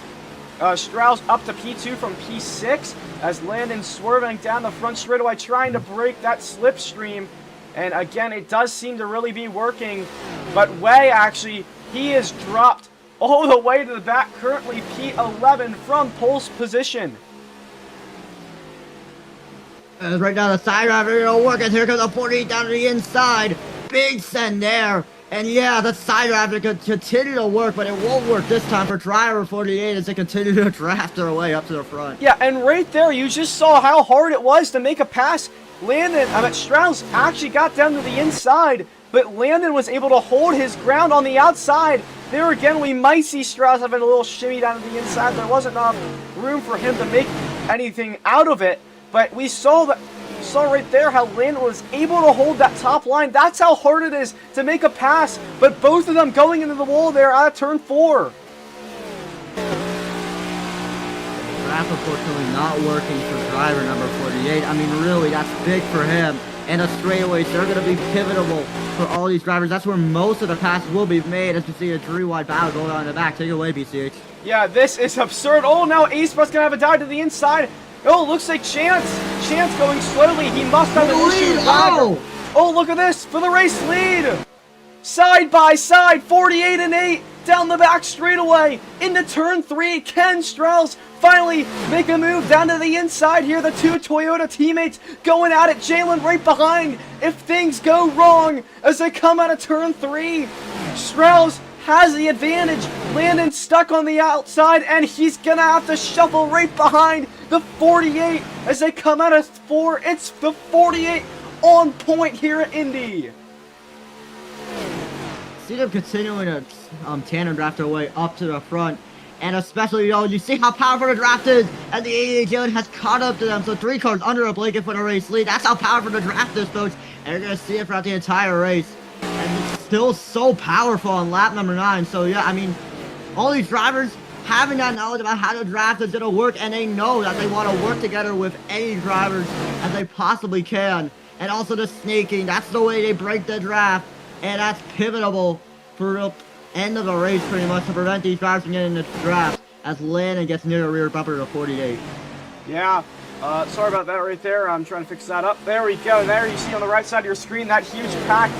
Strauss up to P2 from P6 as Landon swerving down the front straightaway trying to break that slipstream. And again, it does seem to really be working. But Way, actually, he is dropped all the way to the back, currently P11 from pole position. Right now, the side driver gonna work as here comes the 48 down to the inside. Big send there. And yeah, the side driver could continue to work, but it won't work this time for driver 48 as they continue to draft their way up to the front. Yeah, and right there, you just saw how hard it was to make a pass. Strauss actually got down to the inside, but Landon was able to hold his ground on the outside. There again, we might see Strauss having a little shimmy down to the inside. There wasn't enough room for him to make anything out of it, but we saw right there how Landon was able to hold that top line. That's how hard it is to make a pass, but both of them going into the wall there out of turn 4. Draft unfortunately not working for driver number 48. I mean, really, that's big for him. And the straightaways, they're going to be pivotal for all these drivers. That's where most of the passes will be made as you see a three-wide battle going on in the back. Take it away, BCH. Yeah, this is absurd. Oh, now Ace Bus going to have a dive to the inside. Oh, looks like Chance going slowly. He must have an issue. Oh, look at this for the race lead. Side by side, 48 and 8 down the back straightaway into turn 3. Ken Strauss finally make a move down to the inside here. The two Toyota teammates going at it. Jalen right behind if things go wrong as they come out of turn 3. Strauss has the advantage. Landon stuck on the outside, and he's gonna have to shuffle right behind the 48 as they come out of 4. It's the 48 on point here at Indy. See them continuing to tandem draft their way up to the front, and especially, you see how powerful the draft is, and the 88 Jalen has caught up to them. So 3 cars under a blanket for the race lead. That's how powerful the draft is, folks, and you're gonna see it throughout the entire race. And it's still so powerful on lap number 9. So yeah, I mean, all these drivers, having that knowledge about how the draft is going to work, and they know that they want to work together with any drivers as they possibly can. And also the snaking, that's the way they break the draft, and that's pivotal for the end of the race pretty much to prevent these drivers from getting in the draft as Landon gets near the rear bumper to 48. Yeah, sorry about that right there. I'm trying to fix that up. There we go. There you see on the right side of your screen that huge pack.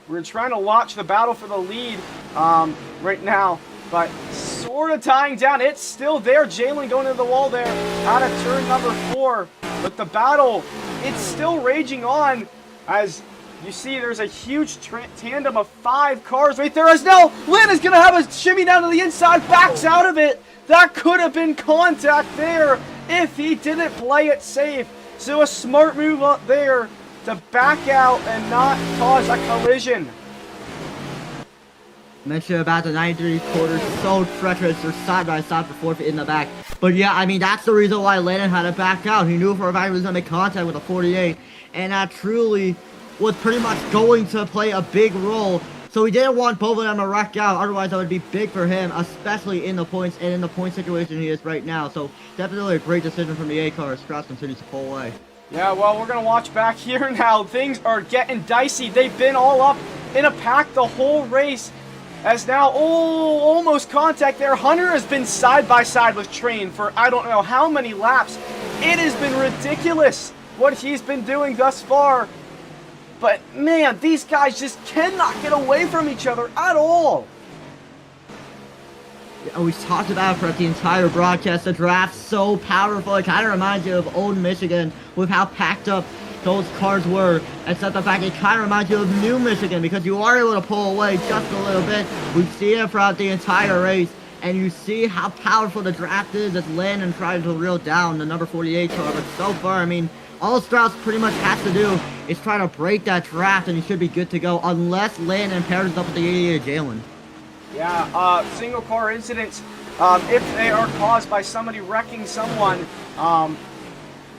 We're trying to watch the battle for the lead right now, but sort of tying down. It's still there. Jalen going into the wall there out of turn number 4. But the battle, it's still raging on as you see there's a huge tandem of 5 cars right there as now Lynn is going to have a shimmy down to the inside, backs out of it. That could have been contact there if he didn't play it safe. So a smart move up there to back out and not cause a collision. Mentioned about the 93 quarters, so treacherous. They're side by side for 4 feet in the back. But yeah, I mean, that's the reason why Landon had to back out. He knew for a fact he was going to make contact with a 48, and that truly was pretty much going to play a big role. So he didn't want both of them to wreck out, otherwise that would be big for him, especially in the points and in the point situation he is right now. So definitely a great decision from the A car as Strauss continues to pull away. Yeah, well, we're going to watch back here now. Things are getting dicey. They've been all up in a pack the whole race. As now, almost contact there. Hunter has been side by side with Train for I don't know how many laps. It has been ridiculous what he's been doing thus far. But man, these guys just cannot get away from each other at all. Yeah, we talked about it for the entire broadcast. The draft's so powerful. It kind of reminds you of old Michigan with how packed up those cars were, except the fact it kind of reminds you of New Michigan because you are able to pull away just a little bit. We've seen it throughout the entire race, and you see how powerful the draft is as Landon tries to reel down the number 48 car. But so far, I mean, all Strauss pretty much has to do is try to break that draft, and he should be good to go, unless Landon pairs up with the 88 Jalen. Yeah, single car incidents, if they are caused by somebody wrecking someone,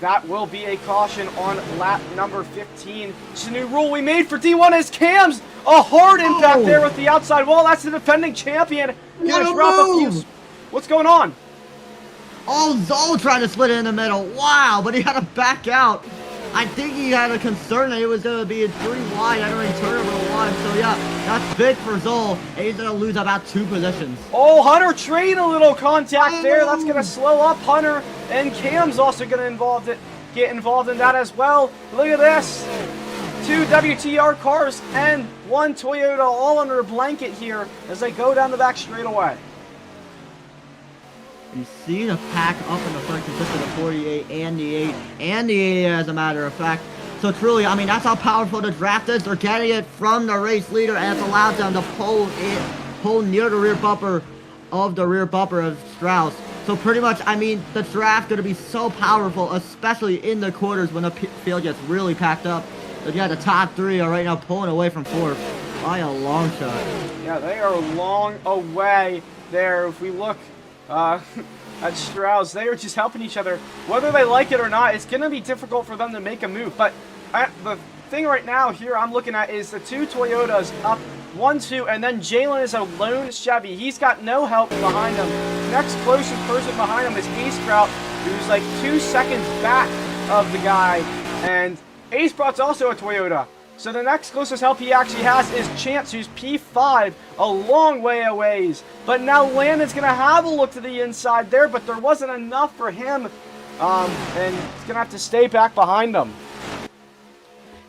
that will be a caution on lap number 15. It's a new rule we made for D1 as Cam's a hard impact there with the outside wall. That's the defending champion. What a move! What's going on? Oh, Zoe trying to split it in the middle. Wow, but he had to back out. I think he had a concern that it was going to be 3 wide entering turn number 1. So yeah, that's big for Zoe, and he's going to lose about 2 positions. Oh, Hunter Train a little contact there. That's going to slow up Hunter, and Cam's also going to get involved in that as well. Look at this. 2 WTR cars and 1 Toyota all under a blanket here as they go down the back straightaway. You see the pack up in the front consists of the 48 and the 8 and the 80 as a matter of fact. So truly, I mean, that's how powerful the draft is. They're getting it from the race leader, and it's allowed them to pull near the rear bumper of Strauss. So pretty much, I mean, the draft going to be so powerful, especially in the quarters when the field gets really packed up. But yeah, the top 3 are right now pulling away from 4th by a long shot. Yeah, they are long away there. If we look at Strauss, they are just helping each other. Whether they like it or not, it's going to be difficult for them to make a move. But the thing right now here I'm looking at is the 2 Toyotas up 1-2, and then Jalen is a lone Chevy. He's got no help behind him. Next closest person behind him is Ace Sprout, who's like 2 seconds back of the guy. And Ace Sprout's also a Toyota. So the next closest help he actually has is Chance, who's P5, a long way away. But now Landon's going to have a look to the inside there, but there wasn't enough for him, and he's going to have to stay back behind him.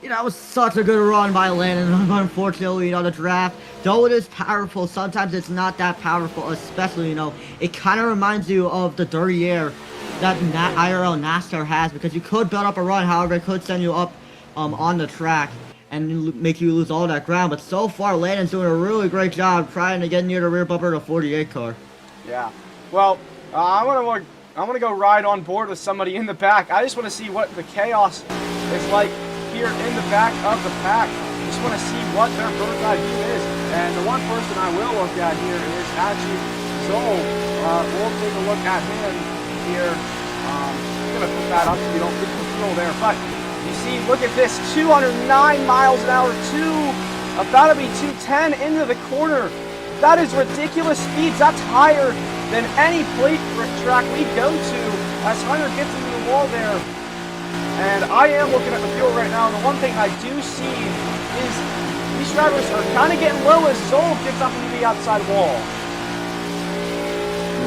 You know, that was such a good run by Landon. Unfortunately, you know, the draft, though it is powerful, sometimes it's not that powerful, especially, you know, it kind of reminds you of the dirty air that IRL NASCAR has, because you could build up a run, however, it could send you up on the track and make you lose all that ground. But so far, Landon's doing a really great job trying to get near the rear bumper of the 48 car. Yeah. Well, I want to go ride on board with somebody in the back. I just want to see what the chaos is like here in the back of the pack. Just want to see what their bird's eye view is. And the one person I will look at here is actually Zoe. We'll take a look at him here. I'm going to put that up so you don't get control there. But you see, look at this, 209 miles an hour, about to be 210 into the corner. That is ridiculous speeds. That's higher than any plate track we go to as Hunter gets into the wall there. And I am looking at the field right now, and the one thing I do see is these drivers are kind of getting low as Zol gets up into the outside wall.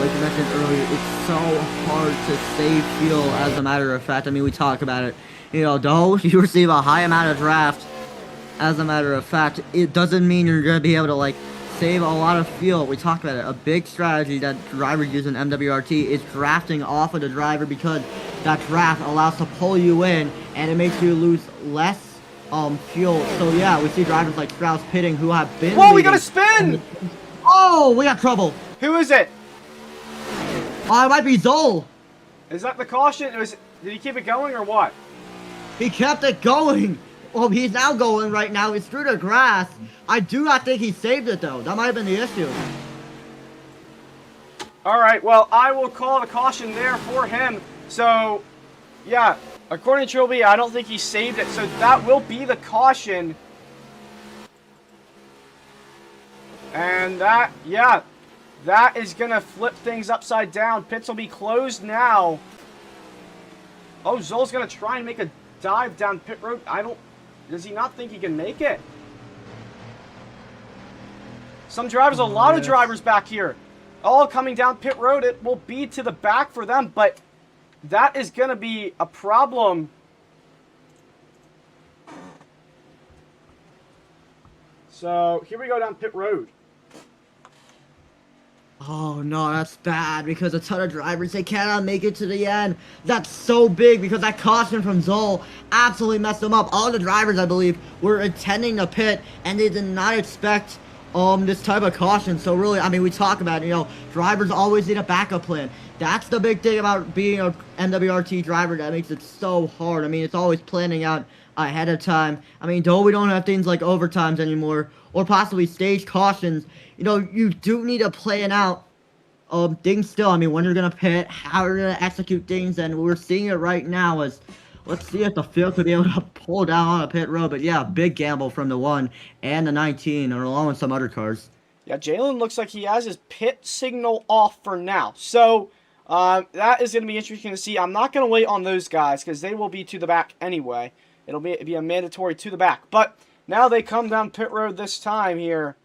Like you mentioned earlier, it's so hard to save fuel, as a matter of fact. I mean, we talk about it. You know, though you receive a high amount of draft, as a matter of fact, it doesn't mean you're going to be able to, like, save a lot of fuel. We talked about it. A big strategy that drivers use in MWRT is drafting off of the driver, because that draft allows to pull you in, and it makes you lose less fuel. So, yeah, we see drivers like Strauss pitting who have been Whoa, we got a spin! Oh, we got trouble. Who is it? Oh, it might be Zol. Is that the caution? Did he keep it going or what? He kept it going. Well, he's now going right now. It's through the grass. I do not think he saved it, though. That might have been the issue. All right, well, I will call the caution there for him. So, yeah, according to Trilby, I don't think he saved it. So that will be the caution. And that, yeah, that is going to flip things upside down. Pits will be closed now. Oh, Zol's going to try and make a dive down pit road. Does he not think he can make it? Some drivers, a lot of drivers back here, all coming down pit road. It will be to the back for them, but that is going to be a problem. So here we go down pit road. Oh no, that's bad, because a ton of drivers, they cannot make it to the end. That's so big, because that caution from Zol absolutely messed them up. All the drivers, I believe, were intending to pit, and they did not expect this type of caution. So really, I mean, we talk about, you know, drivers always need a backup plan. That's the big thing about being a MWRT driver that makes it so hard. I mean, it's always planning out ahead of time. I mean, though we don't have things like overtimes anymore, or possibly stage cautions, you know, you do need to plan out things still. I mean, when you're going to pit, how you're going to execute things, and we're seeing it right now as, let's see if the field could be able to pull down on a pit road. But yeah, big gamble from the 1 and the 19, or along with some other cars. Yeah, Jalen looks like he has his pit signal off for now. So that is going to be interesting to see. I'm not going to wait on those guys, because they will be to the back anyway. It'll be a mandatory to the back. But now they come down pit road this time here.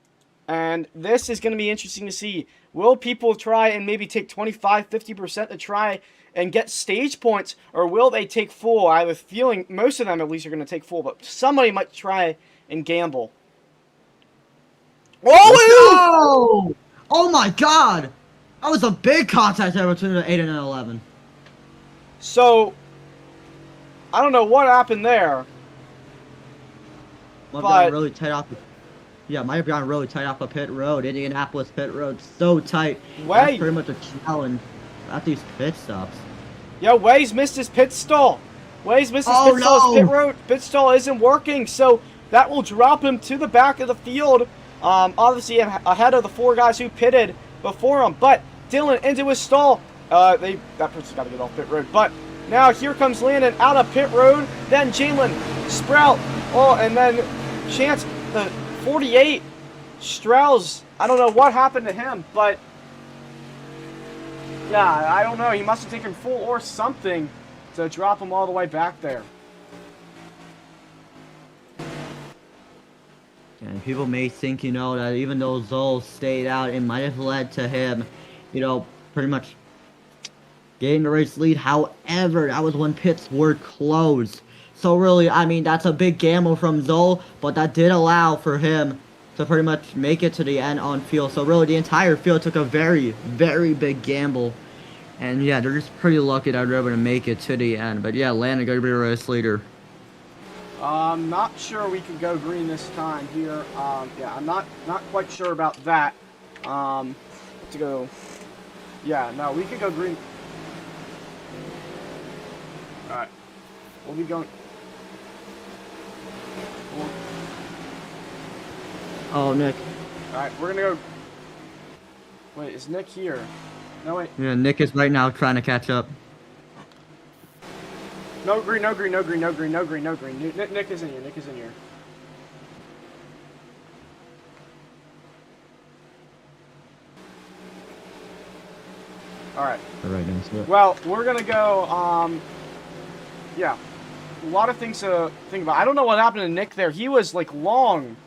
And this is going to be interesting to see. Will people try and maybe take 25-50% to try and get stage points? Or will they take full? I have a feeling most of them at least are going to take full. But somebody might try and gamble. Oh! Oh my god! That was a big contact there between the 8 and the 11. So, I don't know what happened there. Might have gotten really tight off. Yeah, might have gotten really tight off a pit road. Indianapolis pit road, so tight. That's pretty much a challenge at these pit stops. Yo, Way's missed his pit stall. Way's missed his pit stall. His pit road pit stall isn't working, so that will drop him to the back of the field. Obviously ahead of the 4 guys who pitted before him. But Dylan into his stall. That person's got to get off pit road. But now here comes Landon out of pit road. Then Jalen, Sprout, and then Chance, the 48. Strauss, I don't know what happened to him, but yeah, I don't know. He must have taken full or something to drop him all the way back there. And people may think, you know, that even though Zol stayed out, it might have led to him, you know, pretty much getting the race lead. However, that was when pits were closed. So really, I mean, that's a big gamble from Zol, but that did allow for him to pretty much make it to the end on field. So really, the entire field took a very, very big gamble. And yeah, they're just pretty lucky that they're able to make it to the end. But yeah, Landon going to be the race leader. I'm not sure we can go green this time here. Yeah, I'm not quite sure about that. To go, yeah, no, we could go green. All right, we'll be going. Oh, Nick. All right, we're gonna go. Wait, is Nick here? No, wait. Yeah, Nick is right now trying to catch up. No green, no green, no green, no green, no green, no green. Nick is in here. Nick is in here. All right. Right now, so. Well, we're gonna go. Yeah, a lot of things to think about. I don't know what happened to Nick there. He was like long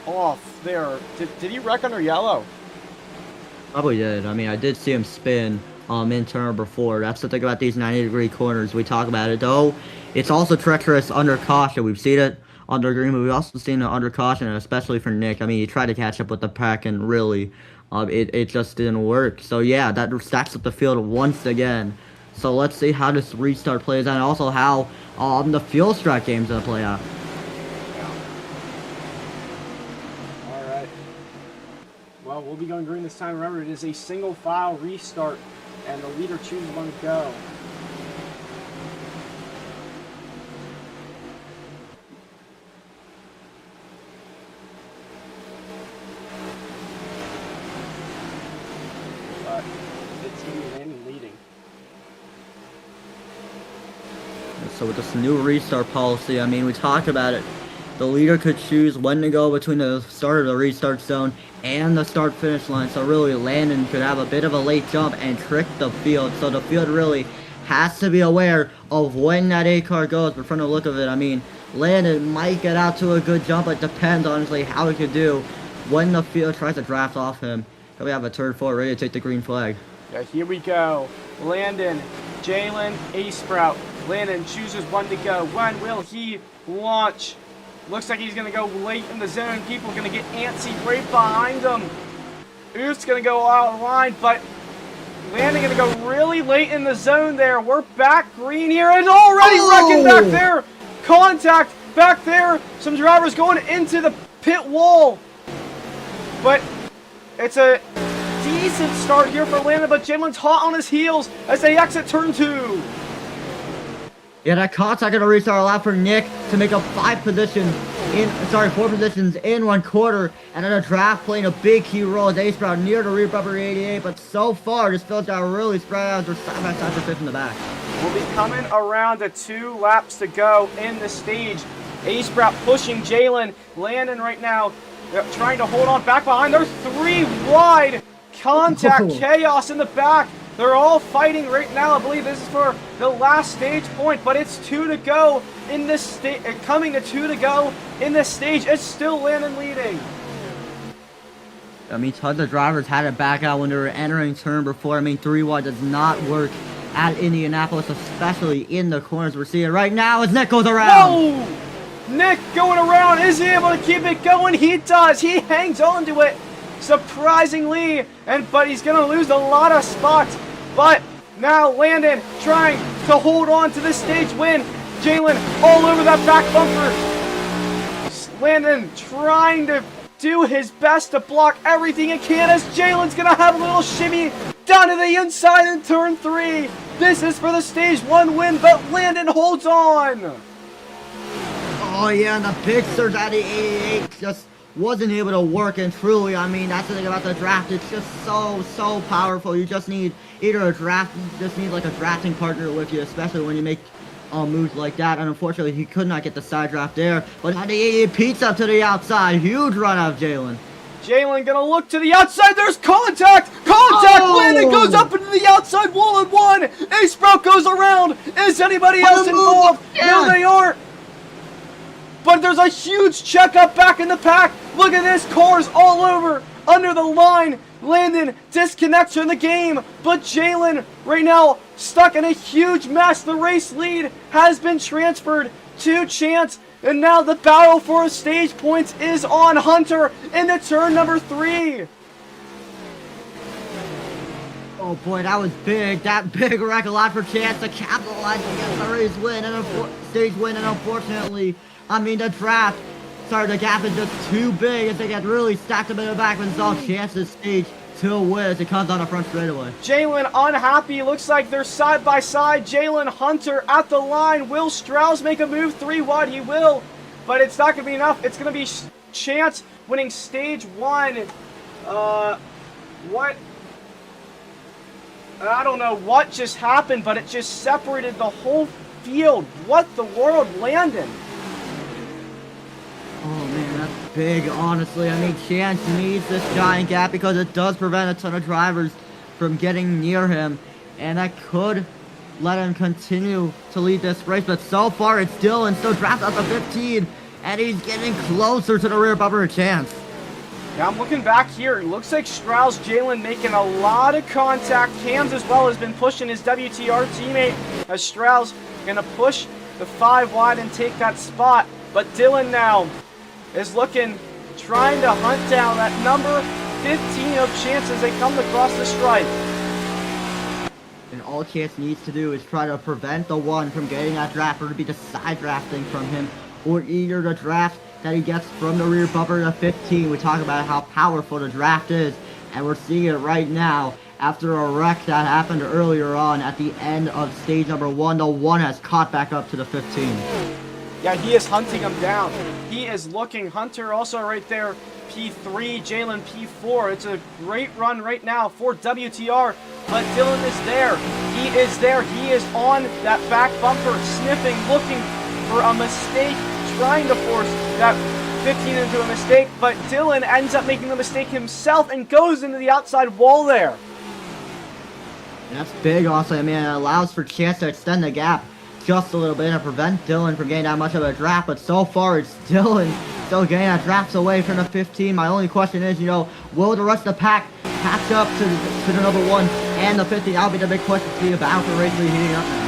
off there. Did he wreck under yellow? Probably did. I mean, I did see him spin in turn before. That's the thing about these 90-degree corners. We talk about it, though. It's also treacherous under caution. We've seen it under green, but we've also seen it under caution, especially for Nick. I mean, he tried to catch up with the pack, and really, it just didn't work. So, yeah, that stacks up the field once again. So let's see how this restart plays out, and also how the field strike game's going to play out. Well, we'll be going green this time. Remember, it is a single file restart, and the leader chooses when to go. But it's going to be Landon leading. So with this new restart policy, I mean, we talked about it. The leader could choose when to go between the start of the restart zone and the start-finish line. So really, Landon could have a bit of a late jump and trick the field. So the field really has to be aware of when that A car goes. But from the look of it, I mean, Landon might get out to a good jump. It depends, honestly, how he could do when the field tries to draft off him. So we have a turn 4 ready to take the green flag. Yeah, here we go. Landon, Jalen, A-Sprout. Landon chooses when to go. When will he launch? Looks like he's going to go late in the zone. People are going to get antsy right behind him. Oof's going to go out of line, but Landon going to go really late in the zone there. We're back green here and already wrecking back there. Contact back there. Some drivers going into the pit wall. But it's a decent start here for Landon, but Jalen's hot on his heels as they exit turn 2. Yeah, that contact gonna restart allowed for Nick to make up 4 positions in 1 quarter, and then a draft playing a big key role as A-Sprout near the rear bumper 88, but so far this field's got really spread out. They're side by side for 5th in the back. We'll be coming around to 2 laps to go in the stage. A-Sprout pushing Jalen. Landon right now trying to hold on back behind. There's 3 wide. Contact chaos in the back. They're all fighting right now. I believe this is for the last stage point, but it's 2 to go in this stage. Coming to 2 to go in this stage. It's still Landon leading. I mean, tons of drivers had it back out when they were entering turn before. I mean, 3 wide does not work at Indianapolis, especially in the corners we're seeing right now as Nick goes around. Whoa! Nick going around. Is he able to keep it going? He does. He hangs on to it. Surprisingly, but he's going to lose a lot of spots. But now Landon trying to hold on to this stage win. Jalen all over that back bumper. Landon trying to do his best to block everything he can as Jalen's going to have a little shimmy down to the inside in turn 3. This is for the stage 1 win, but Landon holds on. Oh yeah, and the big surge out of the 88 just wasn't able to work, and truly, I mean, that's the thing about the draft. It's just so powerful. You just need either a draft, you just need like a drafting partner with you, especially when you make moves like that. And unfortunately, he could not get the side draft there. But now the 88 peeks up to the outside. Huge run out of Jalen. Jalen gonna look to the outside. There's contact! Landon goes up into the outside wall and 1. A-Sprout goes around. Is anybody else involved? No, they aren't. But there's a huge checkup back in the pack. Look at this. Cars all over under the line. Landon disconnects from the game. But Jalen right now stuck in a huge mess. The race lead has been transferred to Chance. And now the battle for stage points is on Hunter into turn number 3. Oh boy, that was big. That big wreck a lot for Chance to capitalize against the race win and stage win. And unfortunately, I mean, the draft, the gap is just too big as they get really stacked up in the back when it's all Chance's stage to win as it comes on the front straightaway. Jalen unhappy. Looks like they're side by side. Jalen Hunter at the line. Will Strauss make a move 3 wide? He will, but it's not going to be enough. It's going to be Chance winning stage 1. What? I don't know what just happened, but it just separated the whole field. What the world, Landon? Oh man, that's big, honestly. I mean, Chance needs this giant gap because it does prevent a ton of drivers from getting near him, and that could let him continue to lead this race. But so far, it's Dylan still dropped out the 15, and he's getting closer to the rear bumper chance. Yeah, I'm looking back here. It looks like Strauss, Jalen making a lot of contact. Cams as well has been pushing his WTR teammate as Strauss gonna push the 5 wide and take that spot. But Dylan now is looking, trying to hunt down that number 15 of Chance as they come across the stripe. And all Chance needs to do is try to prevent the 1 from getting that draft, or to be the side drafting from him, or either the draft that he gets from the rear bumper to 15. We talk about how powerful the draft is, and we're seeing it right now after a wreck that happened earlier on at the end of stage number 1. The 1 has caught back up to the 15. Yeah, he is hunting him down. He is looking. Hunter also right there, P3, Jalen P4. It's a great run right now for WTR, but Dylan is there. He is there. He is on that back bumper, sniffing, looking for a mistake, trying to force that 15 into a mistake, but Dylan ends up making the mistake himself and goes into the outside wall there. And that's big also. I mean, it allows for Chance to extend the gap just a little bit and prevent Dylan from getting that much of a draft, but so far it's Dylan still getting that drafts away from the 15. My only question is, will the rest of the pack catch up to the number 1 and the 15? That'll be the big question to see about the race leading up now.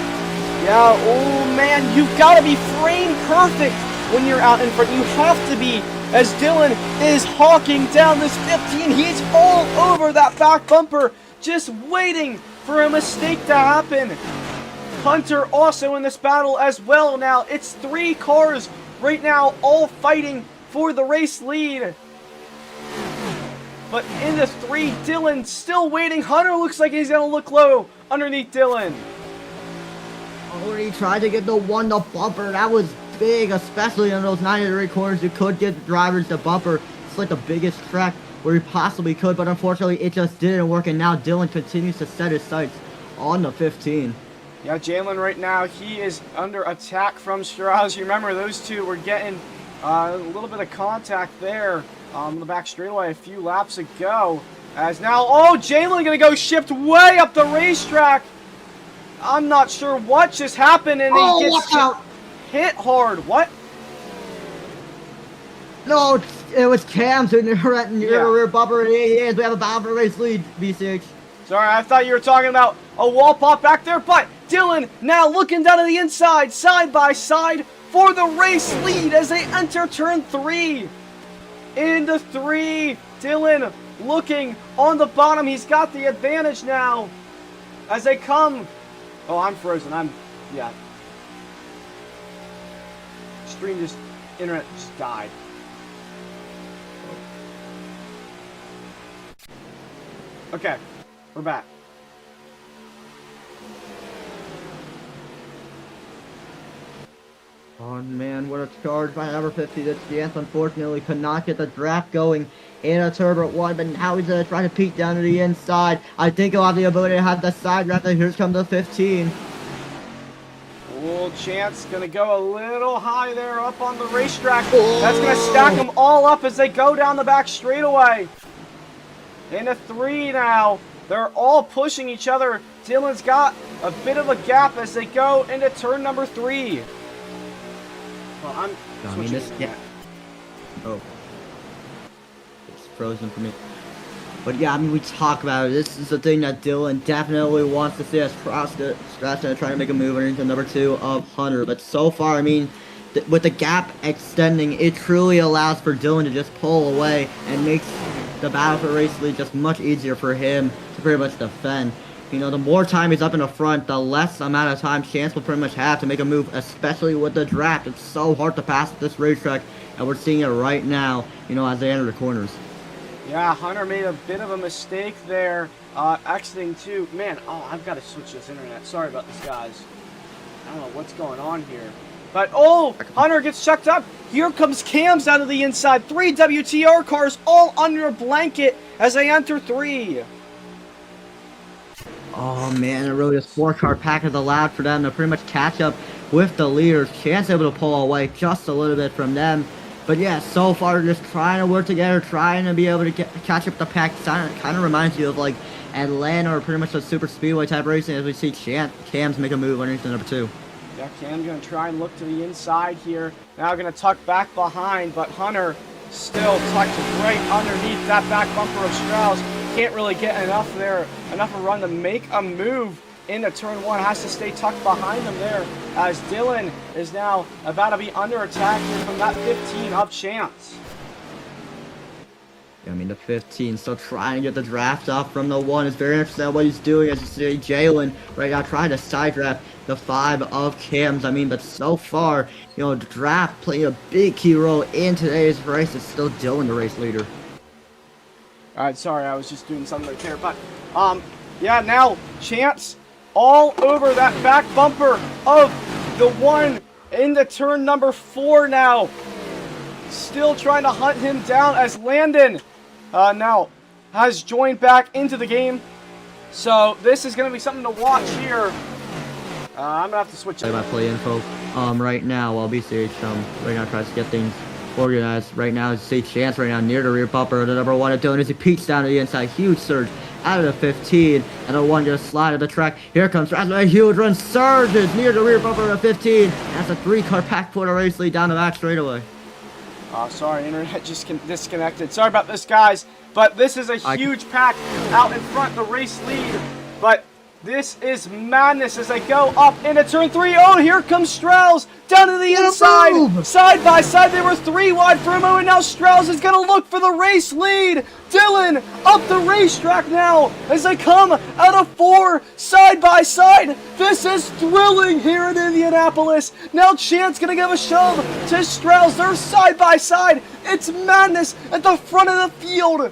Yeah, oh man, you've got to be frame perfect when you're out in front. You have to be, as Dylan is hawking down this 15. He's all over that back bumper, just waiting for a mistake to happen. Hunter also in this battle as well now. It's 3 cars right now, all fighting for the race lead. But in the 3, Dylan still waiting. Hunter looks like he's going to look low underneath Dylan. Oh, he tried to get the 1 to bumper. That was big, especially in those 90-degree corners. You could get the drivers to bumper. It's like the biggest track where he possibly could, but unfortunately it just didn't work, and now Dylan continues to set his sights on the 15. Yeah, Jalen right now, he is under attack from Strauss. You remember those two were getting a little bit of contact there on the back straightaway a few laps ago. As now, Jalen gonna go shift way up the racetrack. I'm not sure what just happened, and he gets hit hard. What? No, it was Cam's in the rear bumper. We have a battle for race lead, BCH. Sorry, I thought you were talking about a wall pop back there, but Dylan now looking down to the inside, side by side for the race lead as they enter turn 3. Into 3, Dylan looking on the bottom. He's got the advantage now as they come. Oh, I'm frozen. Yeah. Internet just died. Okay, we're back. Oh man, what a charge by number 50. This Chance unfortunately could not get the draft going in a turbo 1, but now he's gonna try to peek down to the inside. I think he'll have the ability to have the side draft, and here's comes the 15. Chance gonna go a little high there up on the racetrack. That's gonna stack them all up as they go down the back straightaway. Into 3 now. They're all pushing each other. Dylan's got a bit of a gap as they go into turn number 3. Well, I'm switching. Oh. It's frozen for me. But yeah, I mean, we talk about it. This is the thing that Dylan definitely wants to see us cross the scratch and try to make a move into number 2 of Hunter. But so far, I mean, with the gap extending, it truly allows for Dylan to just pull away and makes the battle for race lead just much easier for him to pretty much defend. The more time he's up in the front, the less amount of time Chance will pretty much have to make a move, especially with the draft. It's so hard to pass at this racetrack, and we're seeing it right now, as they enter the corners. Yeah, Hunter made a bit of a mistake there, exiting too. Man, I've got to switch this internet. Sorry about this, guys. I don't know what's going on here. But, Hunter gets checked up. Here comes Cams out of the inside. 3 WTR cars all under a blanket as they enter 3. Oh, man, it really just 4-car pack is allowed for them to pretty much catch up with the leaders. Chance able to pull away just a little bit from them. But yeah, so far just trying to work together, trying to be able to catch up the pack. Kind of reminds you of like Atlanta are pretty much a super speedway type racing as we see Cams make a move underneath the number 2. Yeah, Cam's going to try and look to the inside here. Now going to tuck back behind, but Hunter still tucked right underneath that back bumper of Strauss. Can't really get enough there, enough of a run to make a move into turn 1. Has to stay tucked behind him there as Dylan is now about to be under attack here from that 15 of Chance. I mean, the 15 still trying to get the draft off from the 1. It's very interesting what he's doing as you see Jalen right now trying to side draft the 5 of Cams. I mean, but so far, you know, the draft playing a big key role in today's race. It's still Dylan, the race leader. All right, sorry, I was just doing something right there. But, yeah, now Chance all over that back bumper of the 1 into turn number 4 now. Still trying to hunt him down as Landon now has joined back into the game. So this is going to be something to watch here. I'm going to have to switch it. My play info right now while BCH right now tries to get things organized. Right now, see Chance right now near the rear bumper. The number 1 of Dylan as he peeks down to the inside. Huge surge out of the 15. And the 1 just slide of the track. Here comes a huge run. Surges near the rear bumper of the 15. That's a 3-car pack for the race lead down the back straightaway. Sorry, internet just disconnected. Sorry about this, guys. But this is a huge pack out in front, the race lead. But this is madness as they go up into turn 3. Oh, here comes Strauss down to the inside. Side by side, they were 3 wide for a moment. Now Strauss is going to look for the race lead. Dylan up the racetrack now as they come out of 4 side by side. This is thrilling here in Indianapolis. Now Chance going to give a shove to Strauss. They're side by side. It's madness at the front of the field.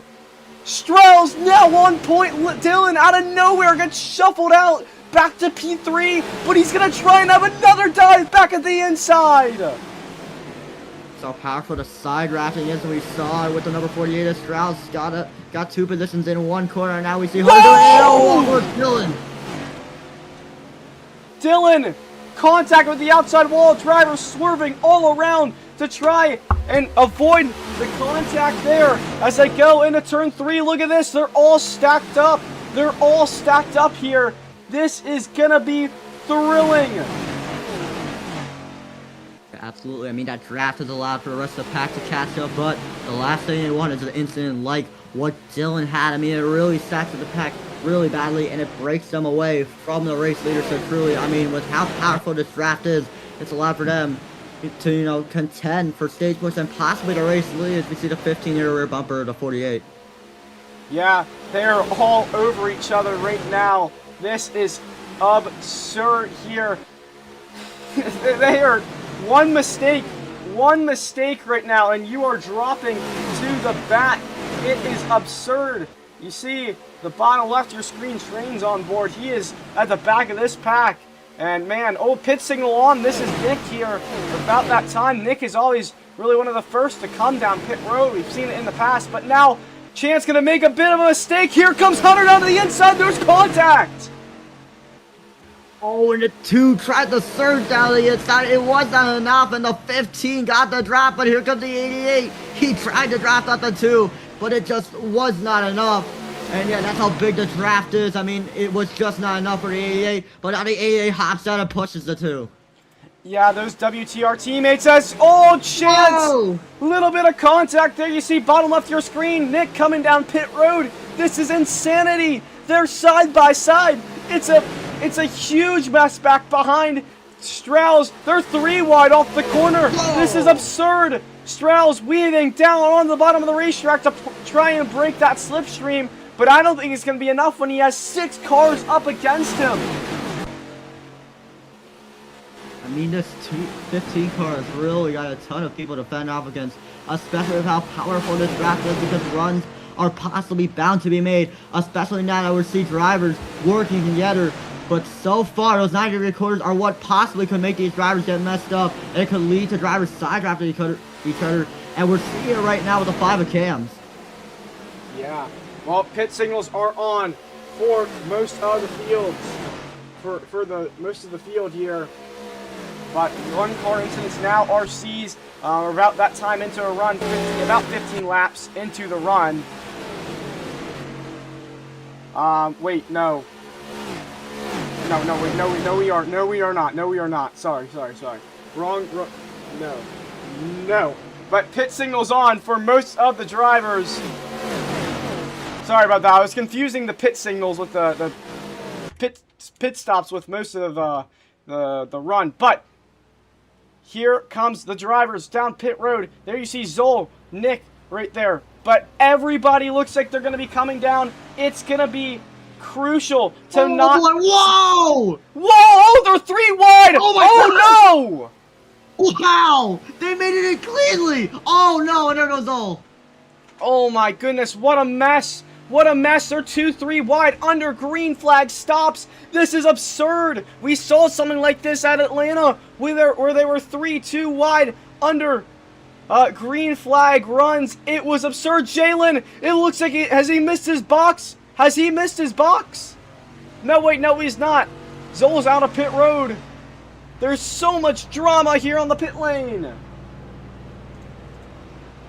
Strauss now on point. Dylan out of nowhere gets shuffled out back to P3, but he's going to try and have another dive back at the inside. So powerful the side drafting is, we saw with the number 48 of Strauss got 2 positions in 1 corner, and now we see Dylan. Dylan, contact with the outside wall, driver swerving all around to try and avoid the contact there as they go into turn 3. Look at this, they're all stacked up. They're all stacked up here. This is gonna be thrilling. Absolutely. I mean, that draft has allowed for the rest of the pack to catch up, but the last thing they want is an incident like what Dylan had. I mean, it really stacks the pack really badly, and it breaks them away from the race leader. So truly, I mean, with how powerful this draft is, it's allowed for them to, you know, contend for stage push and possibly the race lead as we see the 15-year rear bumper of the 48. Yeah, they're all over each other right now. This is absurd here. They are one mistake right now, and you are dropping to the back. It is absurd. You see the bottom left of your screen, Train's on board. He is at the back of this pack. And man, pit signal on. This is Nick here. About that time, Nick is always really one of the first to come down pit road. We've seen it in the past, but now Chance gonna make a bit of a mistake. Here comes Hunter down to the inside. There's contact. Oh, and the 2 tried to surge down the inside. It wasn't enough, and the 15 got the drop, but here comes the 88. He tried to draft out the 2, but it just was not enough. And yeah, that's how big the draft is. I mean, it was just not enough for the 88, but now the 88 hops out and pushes the 2. Yeah, those WTR teammates as, Chance! Little bit of contact there. You see bottom left of your screen, Nick coming down pit road. This is insanity. They're side by side. It's a huge mess back behind Strauss. They're 3 wide off the corner. This is absurd. Strauss weaving down on the bottom of the racetrack to try and break that slipstream, but I don't think it's going to be enough when he has 6 cars up against him. I mean, this 15 car has really got a ton of people to fend off against, especially with how powerful this draft is, because runs are possibly bound to be made, especially now that we see drivers working together. But so far, those 90-degree corners are what possibly could make these drivers get messed up, and it could lead to drivers side drafting each other, and we're seeing it right now with the 5 of Cams. Yeah, well, pit signals are on for most of the fields, for the most of the field here. But 1 car incidents now RCs about that time into a run, about 15 laps into the run. Wait, no. No, wait, no, we are. No, we are not. No, we are not. Sorry. Wrong. No. But pit signal's on for most of the drivers. Sorry about that. I was confusing the pit signals with the pit stops with most of the run. But here comes the drivers down pit road. There you see Zol, Nick right there. But everybody looks like they're going to be coming down. It's going to be crucial to not... Whoa! Whoa! They're 3 wide! Oh my God! No! Wow! They made it in cleanly! Oh no, and there goes Zol. Oh my goodness, what a mess! What a mess! They're 2-3 wide under green flag stops. This is absurd. We saw something like this at Atlanta, where they were 3-2 wide under green flag runs. It was absurd. Jalen, it looks like has he missed his box? Has he missed his box? No, wait, no, he's not. Zol's out of pit road. There's so much drama here on the pit lane.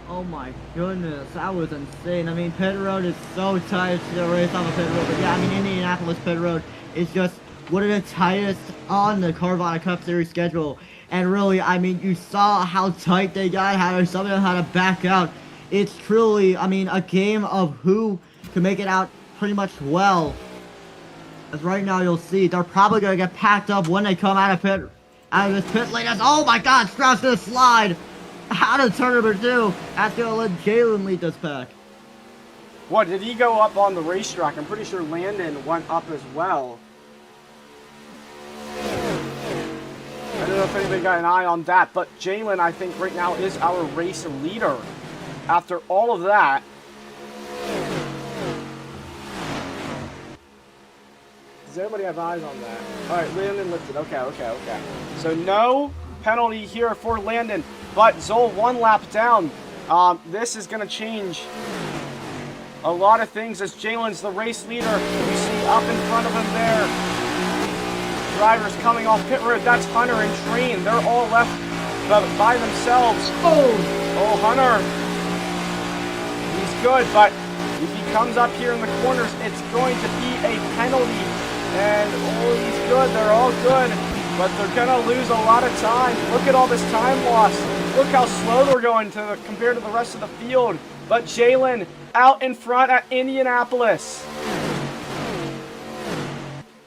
Oh my goodness, that was insane. I mean, pit road is so tight to the race on the pit road. But yeah, I mean, Indianapolis pit road is just one of the tightest on the Carvana Cup Series schedule. And really, I mean, you saw how tight they got, how some of them had to back out. It's truly, I mean, a game of who can make it out pretty much well. As right now, you'll see, they're probably going to get packed up when they come out of this pit lane. Oh my God, Stroud's going to slide out of turn number 2. That's going to let Jalen lead this pack. What, did he go up on the racetrack? I'm pretty sure Landon went up as well. I don't know if anybody got an eye on that, but Jalen, I think, right now is our race leader. After all of that. Does everybody have eyes on that? Alright, Landon lifted. Okay. So no penalty here for Landon, but Zol 1 lap down. This is going to change a lot of things as Jalen's the race leader. You see up in front of him there. Drivers coming off pit road. That's Hunter and Train. They're all left by themselves. Oh, Hunter. He's good, but if he comes up here in the corners, it's going to be a penalty. And he's good. They're all good, but they're gonna lose a lot of time. Look at all this time loss. Look how slow they're going compared to the rest of the field. But Jalen out in front at Indianapolis.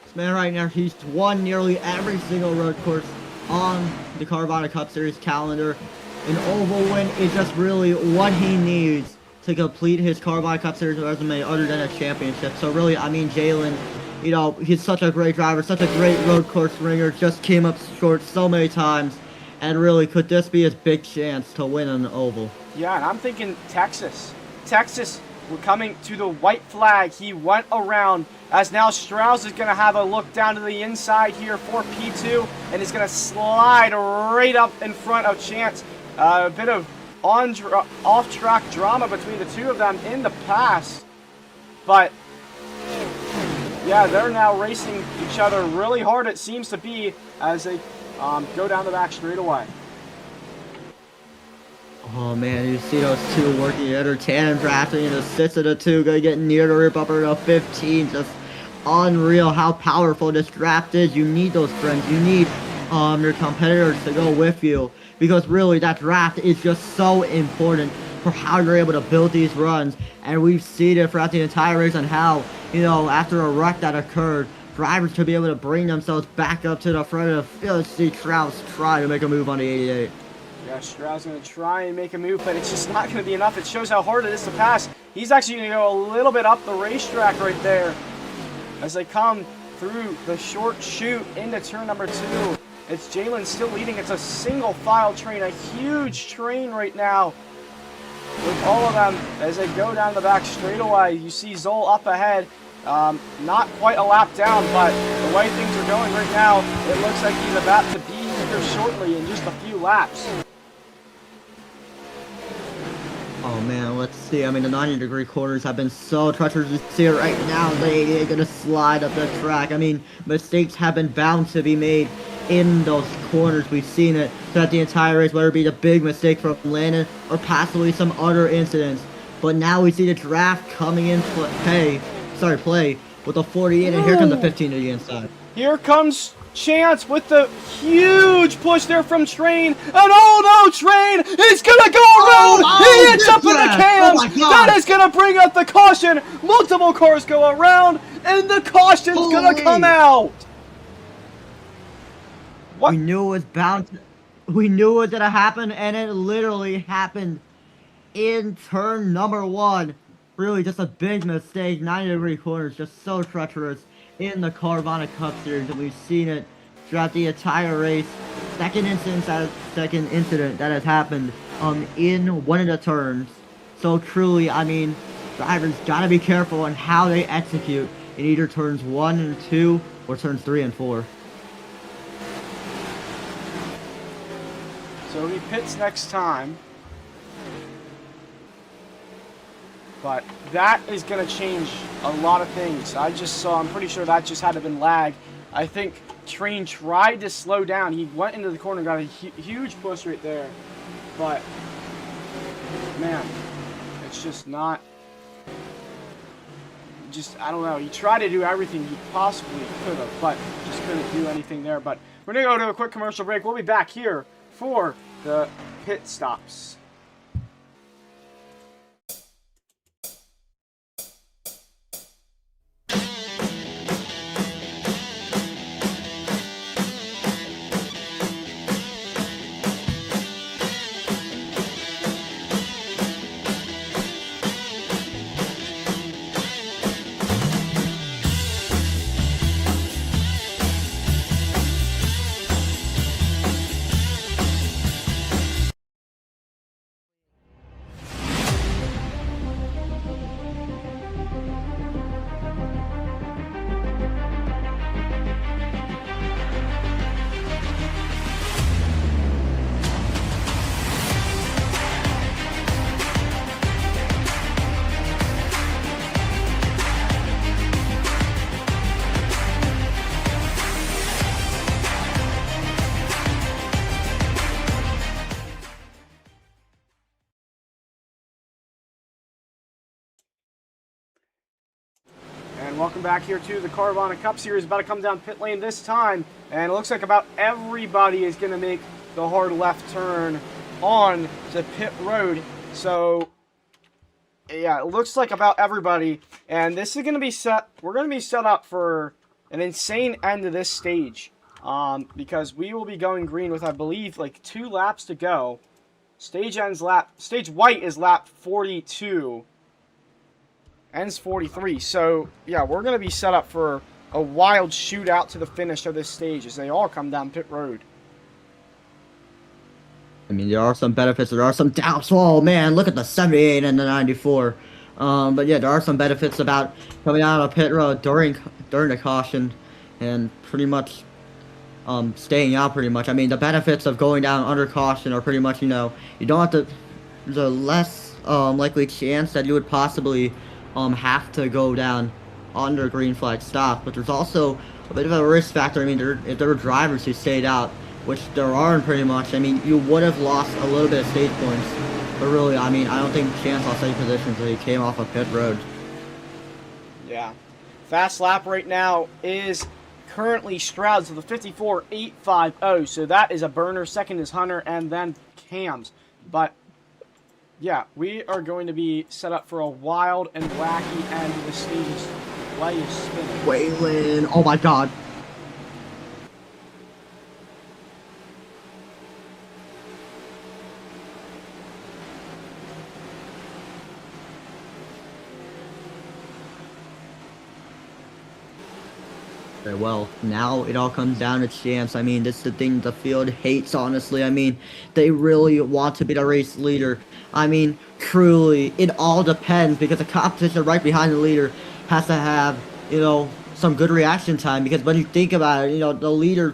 This man right now, he's won nearly every single road course on the Carvana Cup Series calendar. An oval win is just really what he needs to complete his Carvana Cup Series resume other than a championship. So really, I mean, Jalen, you know, he's such a great driver, such a great road course ringer, just came up short so many times. And really, could this be his big chance to win an oval? Yeah, and I'm thinking Texas. We're coming to the white flag. He went around as now Strauss is going to have a look down to the inside here for P2 and is going to slide right up in front of Chance. A bit of off-track drama between the two of them in the past. But, yeah, they're now racing each other really hard, it seems to be, as they go down the back straightaway. Oh man, you see those two working together, tandem drafting in the 6 of the 2, gonna get near the rear bumper of 15. Just unreal how powerful this draft is. You need those friends, you need your competitors to go with you, because really that draft is just so important for how you're able to build these runs. And we've seen it throughout the entire race on how, you know, after a wreck that occurred, drivers could be able to bring themselves back up to the front of the field. See Strauss try to make a move on the 88. Yeah, Strauss going to try and make a move, but it's just not going to be enough. It shows how hard it is to pass. He's actually going to go a little bit up the racetrack right there as they come through the short chute into turn number 2. It's Jalen still leading. It's a single file train, a huge train right now with all of them as they go down the back straightaway. You see Zol up ahead. Not quite a lap down, but the way things are going right now, it looks like he's about to be here shortly in just a few laps. Oh man, let's see. I mean, the 90-degree corners have been so treacherous. You see it right now. They're gonna slide up the track. I mean, mistakes have been bound to be made in those corners. We've seen it throughout the entire race, whether it be the big mistake from Landon or possibly some other incidents. But now we see the draft coming in play. with a 48, and here comes the Ooh. 15 to the inside. Here comes Chance with the huge push there from Train. And oh no, Train is going to go around. He hits up in the cams. Oh my God. That is going to bring up the caution. Multiple cars go around, and the caution's going to come out. We knew it was bound to, we knew it was going to happen, and it literally happened in turn number 1. Really just a big mistake. 90-degree corners, just so treacherous in the Carvana Cup Series, and we've seen it throughout the entire race. Second incident that has happened in one of the turns. So truly, I mean, drivers gotta be careful on how they execute in either turns 1 and 2 or turns 3 and 4. So he pits next time. But that is going to change a lot of things. I'm pretty sure that just had to have been lag. I think Train tried to slow down. He went into the corner and got a huge push right there. But, man, it's just not... I don't know. He tried to do everything he possibly could have, but just couldn't do anything there. But we're going to go to a quick commercial break. We'll be back here for the pit stops. Welcome back here to the Carvana Cup Series. About to come down pit lane this time, and it looks like about everybody is going to make the hard left turn on the pit road. So, yeah, it looks like about everybody, and this is going to be set. We're going to be set up for an insane end of this stage, because we will be going green with, I believe, like 2 laps to go. Stage white is lap 42. Ends 43, so yeah, we're going to be set up for a wild shootout to the finish of this stage as they all come down pit road. I mean, there are some benefits, there are some doubts. Oh man, look at the 78 and the 94. But yeah, there are some benefits about coming out of pit road during the caution and pretty much staying out pretty much. I mean, the benefits of going down under caution are pretty much, you know, you don't have to, there's a less likely chance that you would possibly have to go down under green flag stop, but there's also a bit of a risk factor. I mean, if there were drivers who stayed out, which there aren't pretty much, I mean, you would have lost a little bit of stage points, but really, I mean, I don't think Chance lost any positions until he came off of pit road. Yeah. Fast lap right now is currently Stroud's with a 54.850, so that is a burner. Second is Hunter, and then Cam's. But yeah, we are going to be set up for a wild and wacky end of the stage's way of spinning. Waylon, oh my god. Very well, now it all comes down to chance. I mean, this is the thing the field hates, honestly. I mean, they really want to be the race leader. I mean, truly, it all depends, because the competition right behind the leader has to have, you know, some good reaction time, because when you think about it, you know, the leader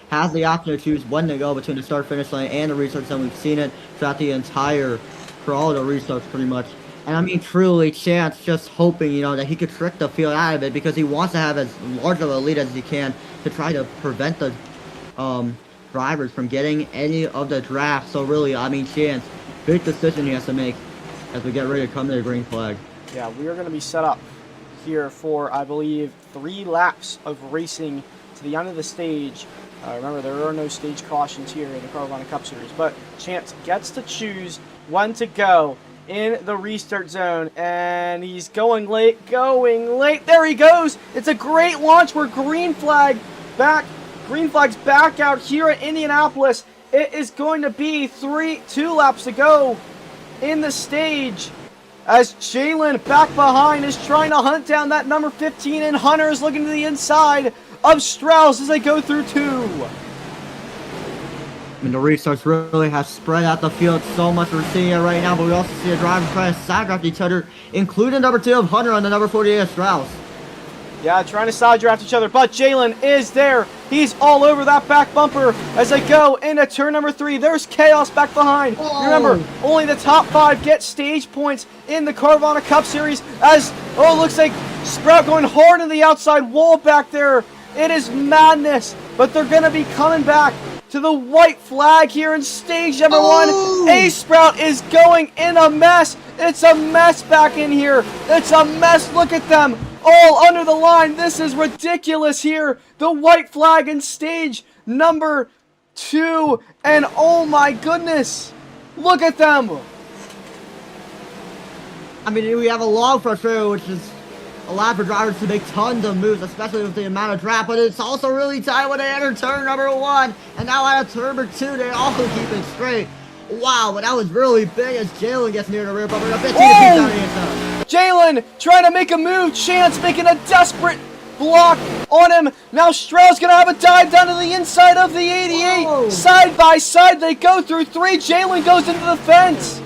has the option to choose when to go between the start-finish line and the restart zone. We've seen it throughout the entire, for all the restarts pretty much. And I mean, truly, Chance just hoping, you know, that he could trick the field out of it, because he wants to have as large of a lead as he can to try to prevent the drivers from getting any of the drafts. So really, I mean, Chance, big decision he has to make as we get ready to come to the green flag. Yeah, we are going to be set up here for, I believe, 3 laps of racing to the end of the stage. Remember, there are no stage cautions here in the Carvana Cup Series, but Chance gets to choose when to go in the restart zone, and he's going late. There he goes. It's a great launch. We're green flag's back out here at Indianapolis. It is going to be 2 laps to go in the stage as Jalen back behind is trying to hunt down that number 15, and Hunter is looking to the inside of Strauss as they go through 2. I mean, the restarts really have spread out the field so much. We're seeing it right now, but we also see the drivers trying to side draft each other, including number 2 of Hunter on the number 48 of Strauss. Yeah, trying to side draft each other, but Jalen is there. He's all over that back bumper as they go into turn number 3. There's chaos back behind. Remember, only the top 5 get stage points in the Carvana Cup Series as, it looks like Sprout going hard in the outside wall back there. It is madness, but they're going to be coming back to the white flag here in stage number 1. A-Sprout is going in a mess. It's a mess back in here. It's a mess. Look at them. All under the line. This is ridiculous here. The white flag in stage number 2. And oh my goodness. Look at them. I mean, we have a long frustration, which is allowed for drivers to make tons of moves, especially with the amount of draft, but it's also really tight when they enter turn number 1, and now out of turn number 2, they also keep it straight. Wow, but that was really big as Jalen gets near the rear bumper. Jalen trying to make a move. Chance making a desperate block on him. Now Strauss gonna have a dive down to the inside of the 88. Whoa. Side by side, they go through 3. Jalen goes into the fence.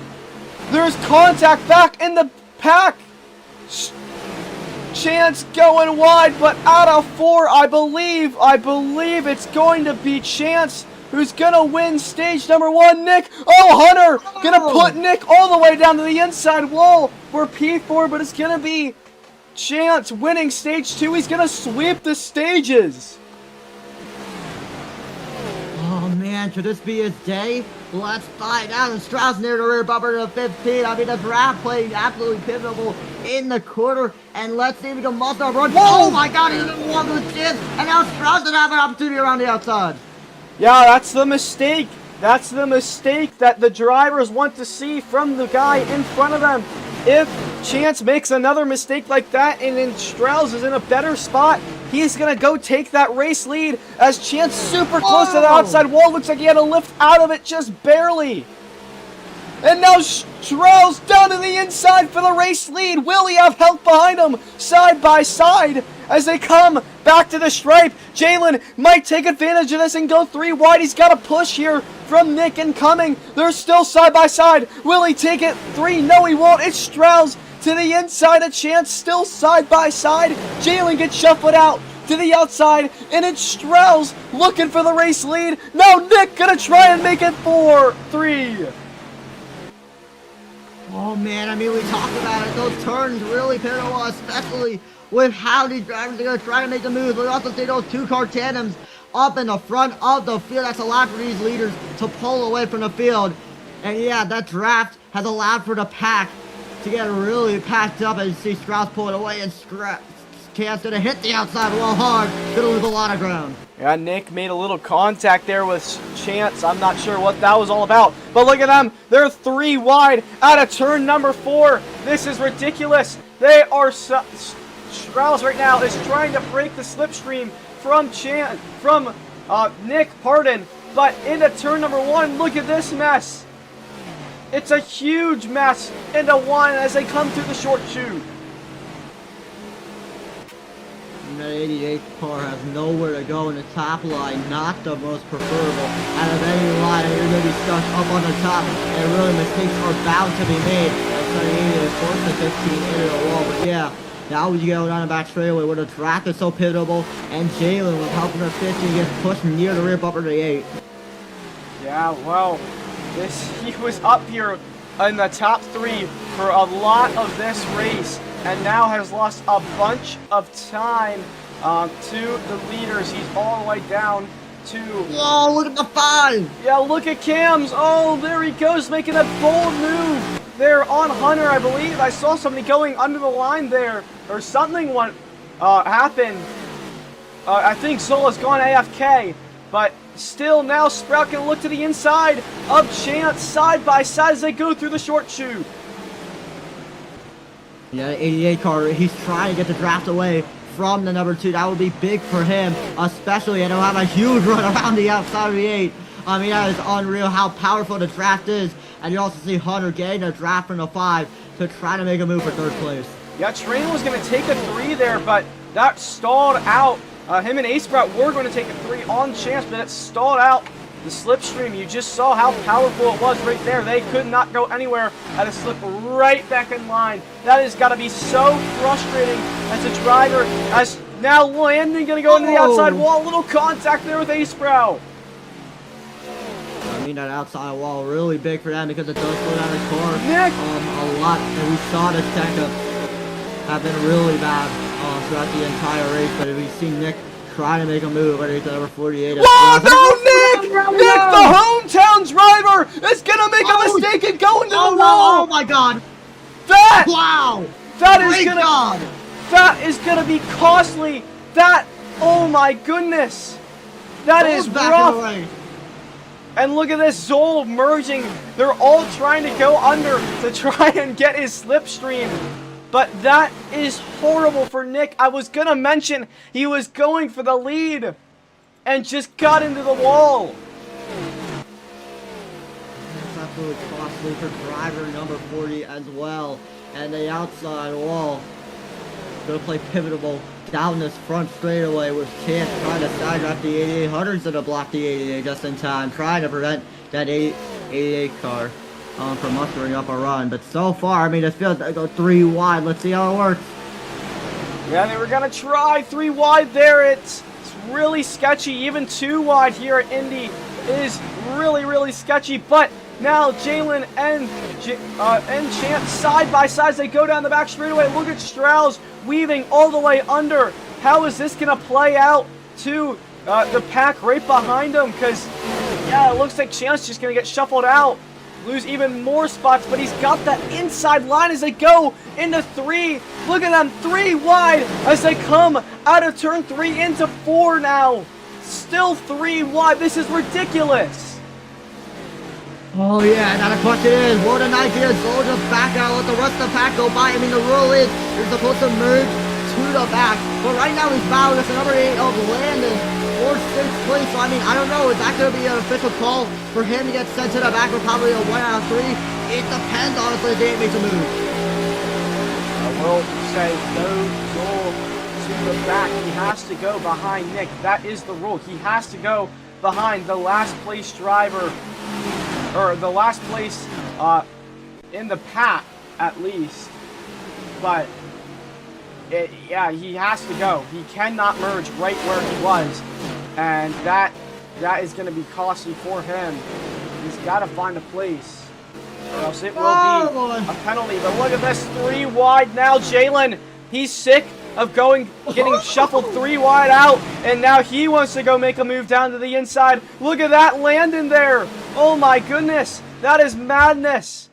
There's contact back in the pack. Chance going wide, but out of 4, I believe it's going to be Chance who's gonna win stage number 1. Nick, Hunter gonna put Nick all the way down to the inside wall for P4, but it's gonna be Chance winning stage 2. He's gonna sweep the stages. Oh man, could this be his day? Let's find out. And Strauss near the rear bumper to 15. I mean, the draft playing absolutely pivotal in the quarter. And let's see if we can muster a run. Oh my god, he's gonna walk with Chance. And now Strauss doesn't have an opportunity around the outside. Yeah, that's the mistake. That's the mistake that the drivers want to see from the guy in front of them. If Chance makes another mistake like that and then Strauss is in a better spot, he's going to go take that race lead as Chance super close to the outside wall. Looks like he had to lift out of it just barely. And now Strauss down to the inside for the race lead. Will he have help behind him side by side as they come back to the stripe? Jalen might take advantage of this and go 3 wide. He's got a push here from Nick incoming. They're still side by side. Will he take it 3? No, he won't. It's Strauss to the inside. A Chance still side by side. Jalen gets shuffled out to the outside, and it's Strauss looking for the race lead. No, Nick gonna try and make it 4-3. Oh man, I mean, we talked about it. Those turns really pivotal, especially with how these drivers are going to try to make the moves. We also see those 2-car tandems up in the front of the field. That's allowed for these leaders to pull away from the field. And yeah, that draft has allowed for the pack to get really packed up, and you see Strauss pull it away, and Chance gonna hit the outside wall hard. Gonna lose a lot of ground. Yeah, Nick made a little contact there with Chance. I'm not sure what that was all about. But look at them. They're 3 wide out of turn number 4. This is ridiculous. They are... Strauss right now is trying to break the slipstream from Nick, but into turn number 1. Look at this mess. It's a huge mess into 1 as they come through the short chute. And that 88 car has nowhere to go in the top line, not the most preferable out of any line. You're going to be stuck up on the top, and really mistakes are bound to be made. That's 38 is forced to 15 into the wall, but yeah. Now we go down the back straightaway where the draft is so pivotal, and Jalen with help from the 15 gets pushed near the rear bumper to the 8. Yeah, well, he was up here in the top 3 for a lot of this race, and now has lost a bunch of time to the leaders. He's all the way down to... Whoa, look at the 5! Yeah, look at Cam's. Oh, there he goes, making a bold move. there on Hunter, I believe. I saw somebody going under the line there, or something happened. I think Zola's gone AFK, but still now Sprout can look to the inside of Chance side by side as they go through the short chute. Yeah, 88 car, he's trying to get the draft away from the number 2. That would be big for him, especially, and he'll have a huge run around the outside of the 8. I mean, that is unreal how powerful the draft is. And you also see Hunter getting a draft from the 5 to try to make a move for 3rd place. Yeah, Train was going to take a 3 there, but that stalled out. Him and A-Sprout were going to take a 3 on Chance, but it stalled out the slipstream. You just saw how powerful it was right there. They could not go anywhere at a slip right back in line. That has got to be so frustrating as a driver. As now Landon going to go into the outside wall. A little contact there with A-Sprout. I mean, that outside wall really big for them because it does slow down his car Nick! a lot. And we saw the checkups have been really bad throughout the entire race. But we've seen Nick trying to make a move, but he's at over 48. Whoa, no, Nick! Nick, the hometown driver, is going to make a mistake and go into the wall! Oh my god! That! Wow! That is gonna be costly! That, oh my goodness! That is rough! And look at this, Zol merging. They're all trying to go under to try and get his slipstream. But that is horrible for Nick. I was gonna mention he was going for the lead and just got into the wall. That's absolutely costly for driver number 40 as well. And the outside wall gonna play pivotal down this front straightaway with Chance trying to side draft the 88. Hunter's gonna block the 88 just in time, trying to prevent that 88 car from mustering up a run. But so far, I mean, it feels like go 3 wide. Let's see how it works. Yeah, they were gonna try 3 wide there. It's really sketchy. Even 2 wide here at Indy is really sketchy. But now Jalen and Chance side by side as they go down the back straightaway. Look at Strauss weaving all the way under. How is this gonna play out to the pack right behind him? Because yeah, it looks like Chance just gonna get shuffled out, lose even more spots, but he's got that inside line as they go into 3. Look at them, 3 wide as they come out of turn 3 into 4 now. Still 3 wide. This is ridiculous. Oh yeah, now the question is, what an idea. Zol just back out, let the rest of the pack go by. I mean, the rule is you're supposed to merge to the back, but right now he's battling with the number 8 of Landon for 6th place. So I mean, I don't know, is that going to be an official call for him to get sent to the back or probably a 1 out of 3? It depends, honestly, if they make a move. I will say no Zol to the back. He has to go behind Nick. That is the rule. He has to go behind the last place driver, or the last place in the pack at least. But yeah, he has to go. He cannot merge right where he was, and that is going to be costly for him. He's got to find a place, or else it will be a penalty. But look at this, 3 wide now. Jalen, he's sick of getting shuffled 3 wide out, and now he wants to go make a move down to the inside. Look at that Landon there. Oh my goodness, that is madness.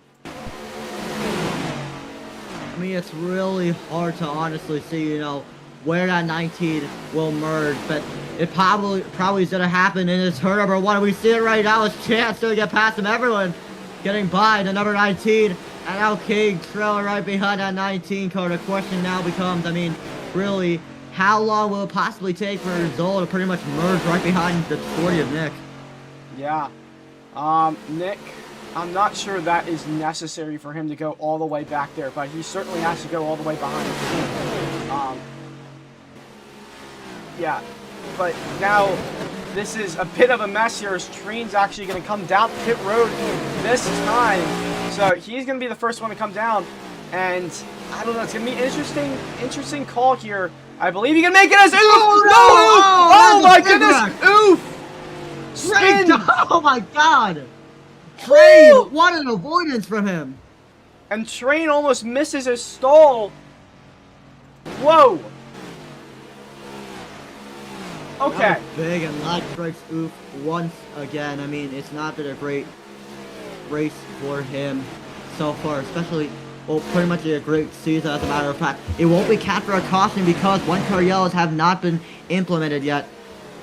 I mean, it's really hard to honestly see, you know, where that 19 will merge, but it probably is going to happen in this turn number 1. We see it right now. It's Chance to get past him. Everyone getting by the number 19, and now King trailing right behind that 19 car. The question now becomes, I mean, really, how long will it possibly take for Zol to pretty much merge right behind the 40 of Nick? Yeah. Nick, I'm not sure that is necessary for him to go all the way back there, but he certainly has to go all the way behind him. Yeah, but now this is a bit of a mess here as Train's actually going to come down pit road this time. So he's going to be the first one to come down, and I don't know, it's going to be an interesting call here. I believe he can make it as oof! Oh my goodness! Oof! Spin! Oh my god! Train! What an avoidance from him! And Train almost misses his stall. Whoa! Okay. That was big, and Light strikes oof once again. I mean, it's not been a great race for him so far, especially, well, pretty much a great season as a matter of fact. It won't be capped for a caution because one-car yellows have not been implemented yet.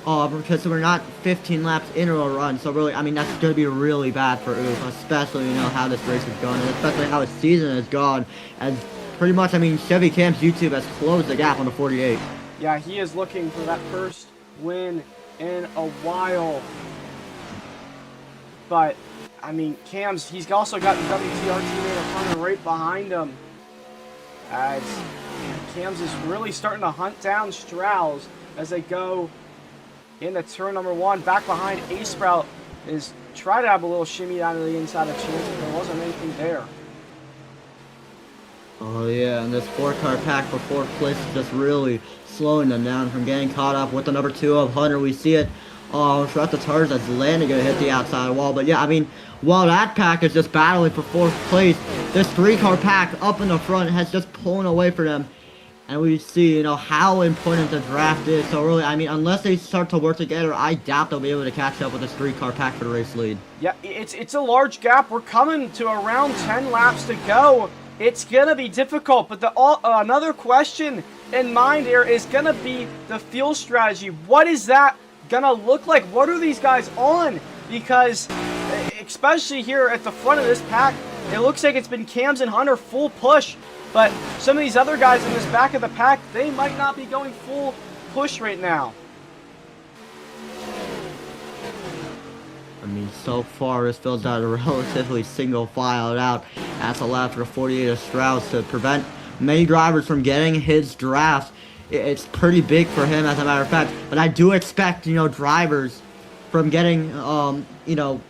Because we're not 15 laps into a run, so really, I mean, that's going to be really bad for Oof, especially, you know, how this race is going, and especially how his season has gone, as pretty much, I mean, Chevy Cam's YouTube has closed the gap on the 48. Yeah, he is looking for that first win in a while. But, I mean, Cam's, he's also got the WTR teammate of Hunter right behind him. As Cam's is really starting to hunt down Strauss as they go into turn number 1. Back behind, A-Sprout is trying to have a little shimmy down to the inside of Chance, but there wasn't anything there. Oh yeah, and this 4-car pack for 4th place is just really slowing them down from getting caught up with the number 2 of Hunter. We see it throughout the turns as Landon gonna hit the outside wall. But yeah, I mean, while that pack is just battling for 4th place, this 3-car pack up in the front has just pulling away for them. And we see, you know, how important the draft is. So really, I mean, unless they start to work together, I doubt they'll be able to catch up with this 3-car pack for the race lead. Yeah, it's a large gap. We're coming to around 10 laps to go. It's going to be difficult, but another question in mind here is going to be the fuel strategy. What is that going to look like? What are these guys on? Because, especially here at the front of this pack, it looks like it's been Cams and Hunter full push. But some of these other guys in this back of the pack, they might not be going full push right now. I mean, so far this feels out a relatively single filed out. That's allowed for the 48 of Strauss to prevent many drivers from getting his drafts. It's pretty big for him, as a matter of fact. But I do expect, you know, drivers from getting, you know,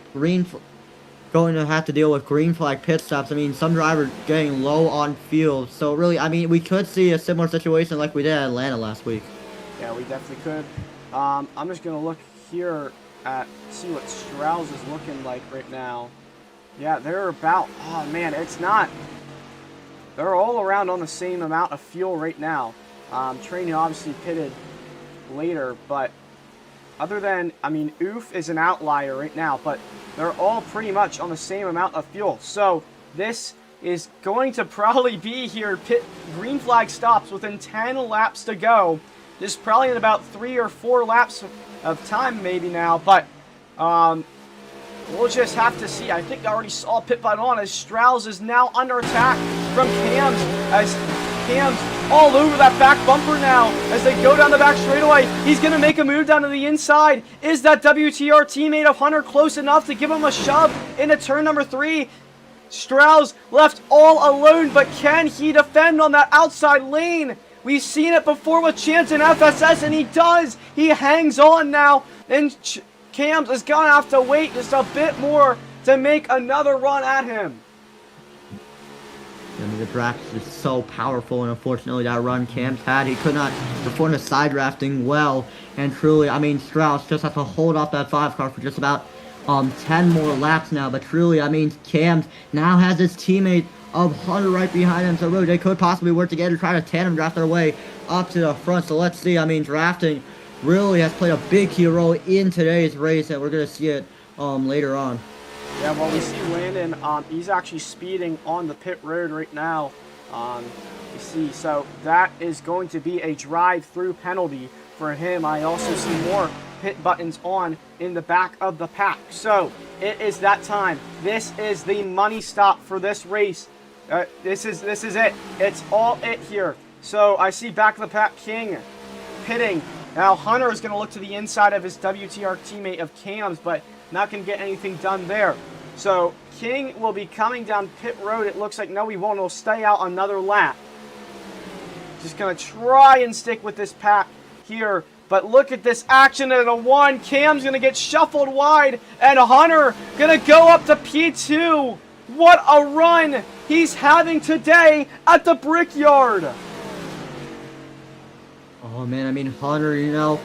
going to have to deal with green flag pit stops. I mean, some drivers getting low on fuel. So really, I mean, we could see a similar situation like we did at Atlanta last week. Yeah, we definitely could. I'm just going to look here at see what Strauss is looking like right now. Yeah, they're about, oh man, it's not. They're all around on the same amount of fuel right now. Trainee obviously pitted later, but other than, I mean, Oof is an outlier right now, but they're all pretty much on the same amount of fuel. So this is going to probably be here, green flag stops within 10 laps to go. This is probably in about 3 or 4 laps of time maybe now, but we'll just have to see. I think I already saw pit button on as Strauss is now under attack from Cams, as Cams all over that back bumper now as they go down the back straightaway. He's going to make a move down to the inside. Is that WTR teammate of Hunter close enough to give him a shove into turn number 3? Strauss left all alone, but can he defend on that outside lane? We've seen it before with Chance in FSS, and he does. He hangs on now, and Cams is going to have to wait just a bit more to make another run at him. I mean, the draft is so powerful, and unfortunately that run Cam's had, he could not perform the side drafting well. And truly, I mean, Strauss just has to hold off that 5-car for just about 10 more laps now. But truly, I mean, Cam's now has his teammate of Hunter right behind him, so really they could possibly work together, try to tandem draft their way up to the front. So let's see. I mean, drafting really has played a big key role in today's race, and we're going to see it later on. Yeah, well, we see Landon, he's actually speeding on the pit road right now. You see, so that is going to be a drive-through penalty for him. I also see more pit buttons on in the back of the pack. So it is that time. This is the money stop for this race. This is it. It's all it here. So I see back of the pack King pitting. Now Hunter is going to look to the inside of his WTR teammate of Cam's, but not going to get anything done there. So King will be coming down pit road. It looks like no, he won't. He'll stay out another lap. Just going to try and stick with this pack here. But look at this action at a 1. Cam's going to get shuffled wide, and Hunter going to go up to P2. What a run he's having today at the Brickyard. Oh man, I mean, Hunter, you know,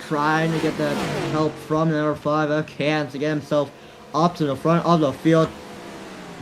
trying to get that help from number 5 of Cams to get himself up to the front of the field.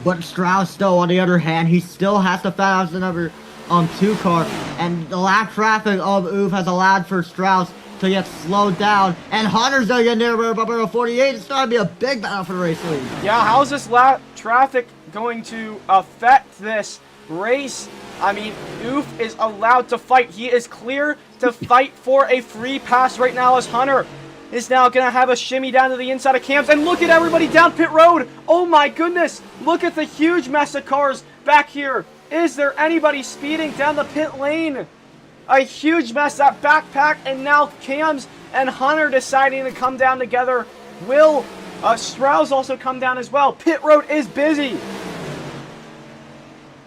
But Strauss still, on the other hand, he still has to fight out the number 2 car. And the lap traffic of Oof has allowed for Strauss to get slowed down. And Hunter's going to get near number 48. It's going to be a big battle for the race lead. Yeah, how's this lap traffic going to affect this race. I mean, Oof is allowed to fight. He is clear to fight for a free pass right now as Hunter is now going to have a shimmy down to the inside of Cam's. And look at everybody down pit road. Oh my goodness. Look at the huge mess of cars back here. Is there anybody speeding down the pit lane? A huge mess. That backpack and now Cam's and Hunter deciding to come down together. Will Strauss also come down as well? Pit road is busy.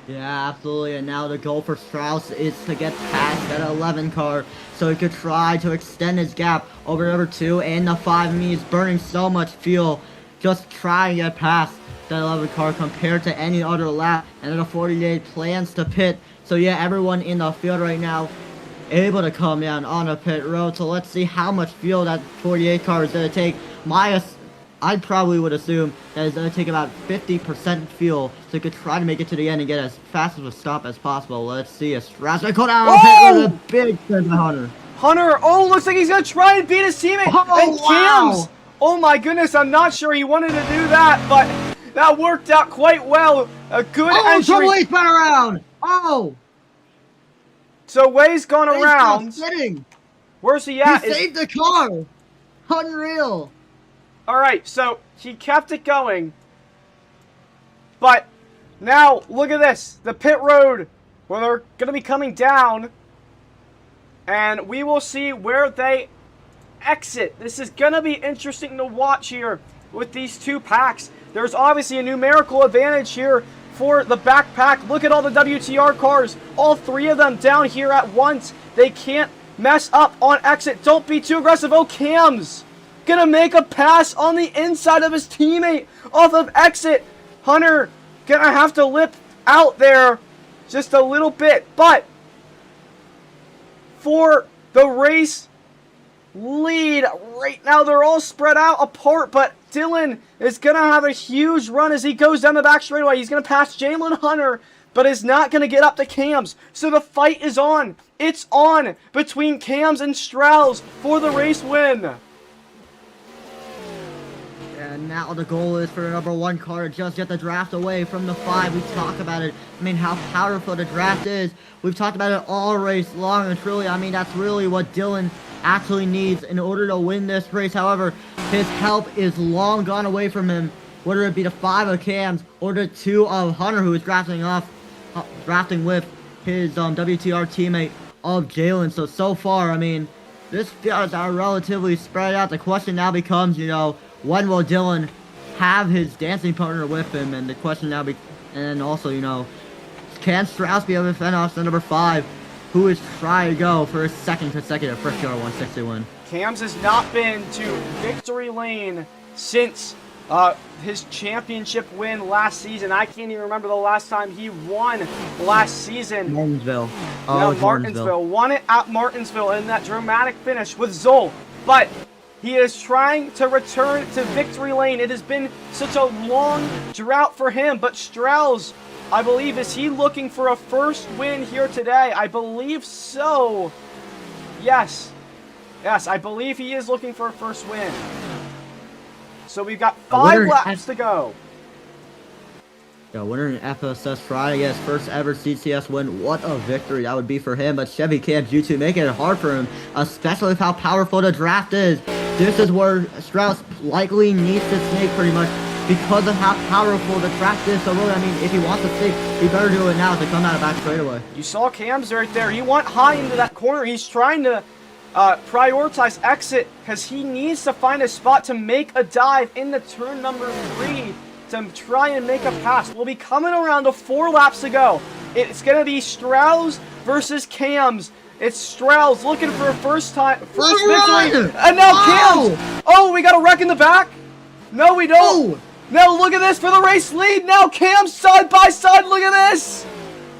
Yeah, absolutely. And now the goal for Strauss is to get past that 11 car so he could try to extend his gap over number 2 and the 5. I mean, he's burning so much fuel just trying to get past that 11 car compared to any other lap. And then the 48 plans to pit. So yeah, everyone in the field right now able to come down on the pit road. So let's see how much fuel that 48 car is going to take. I probably would assume that it's going to take about 50% fuel so you could try to make it to the end and get as fast of a stop as possible. Let's see if Strauss going to go down on pit with a big turn by Hunter. Hunter, oh, looks like he's going to try and beat his teammate. Oh, and Cam's, oh my goodness, I'm not sure he wanted to do that, but that worked out quite well. A good entry. Oh, Way's been around. Oh. So Way's gone around. Sitting. Where's he at? He saved the car. Unreal. Alright, so he kept it going. But now, look at this. The pit road, where they're going to be coming down. And we will see where they exit. This is going to be interesting to watch here with these two packs. There's obviously a numerical advantage here for the backpack. Look at all the WTR cars. All 3 of them down here at once. They can't mess up on exit. Don't be too aggressive. Oh, Cam's gonna make a pass on the inside of his teammate off of exit. Hunter gonna have to lip out there just a little bit. But for the race lead right now, they're all spread out apart, but Dylan is gonna have a huge run as he goes down the back straightaway. He's gonna pass Jalen Hunter, but is not gonna get up to Cam's. So the fight is on. It's on between Cam's and Strauss for the race win. And now the goal is for the number 1 car to just get the draft away from the 5. We talk about it. I mean, how powerful the draft is. We've talked about it all race long and truly. I mean, that's really what Dylan actually needs in order to win this race. However, his help is long gone away from him, whether it be the 5 of Cam's or the 2 of Hunter, who is drafting with his WTR teammate of Jalen. So far, I mean, this field is relatively spread out. The question now becomes, you know, when will Dylan have his dancing partner with him? And the question now and also, you know, can Strauss be able to fend off the number 5, who is trying to go for his 2nd consecutive Brickyard 160 win? Cam's has not been to victory lane since his championship win last season. I can't even remember the last time he won last season. Martinsville. No, Martinsville. Won it at Martinsville in that dramatic finish with Zoll. But he is trying to return to victory lane. It has been such a long drought for him. But Strauss, I believe, is he looking for a first win here today? I believe so. Yes. Yes, I believe he is looking for a first win. So we've got 5 laps to go. Yeah, winner in FSS Friday, yes, first ever CCS win. What a victory that would be for him. But Chevy Camp G2 making it hard for him, especially with how powerful the draft is. This is where Strauss likely needs to snake pretty much because of how powerful the draft is. So really, I mean, if he wants to snake, he better do it now to come out of back straightaway. You saw Cam's right there. He went high into that corner. He's trying to prioritize exit because he needs to find a spot to make a dive in the turn number 3 to try and make a pass. We'll be coming around to 4 laps to go. It's going to be Strauss versus Cam's. It's Strauss looking for a first victory. And now Cam's. Oh, we got a wreck in the back? No, we don't. No, look at this for the race lead. Now Cam's side by side. Look at this.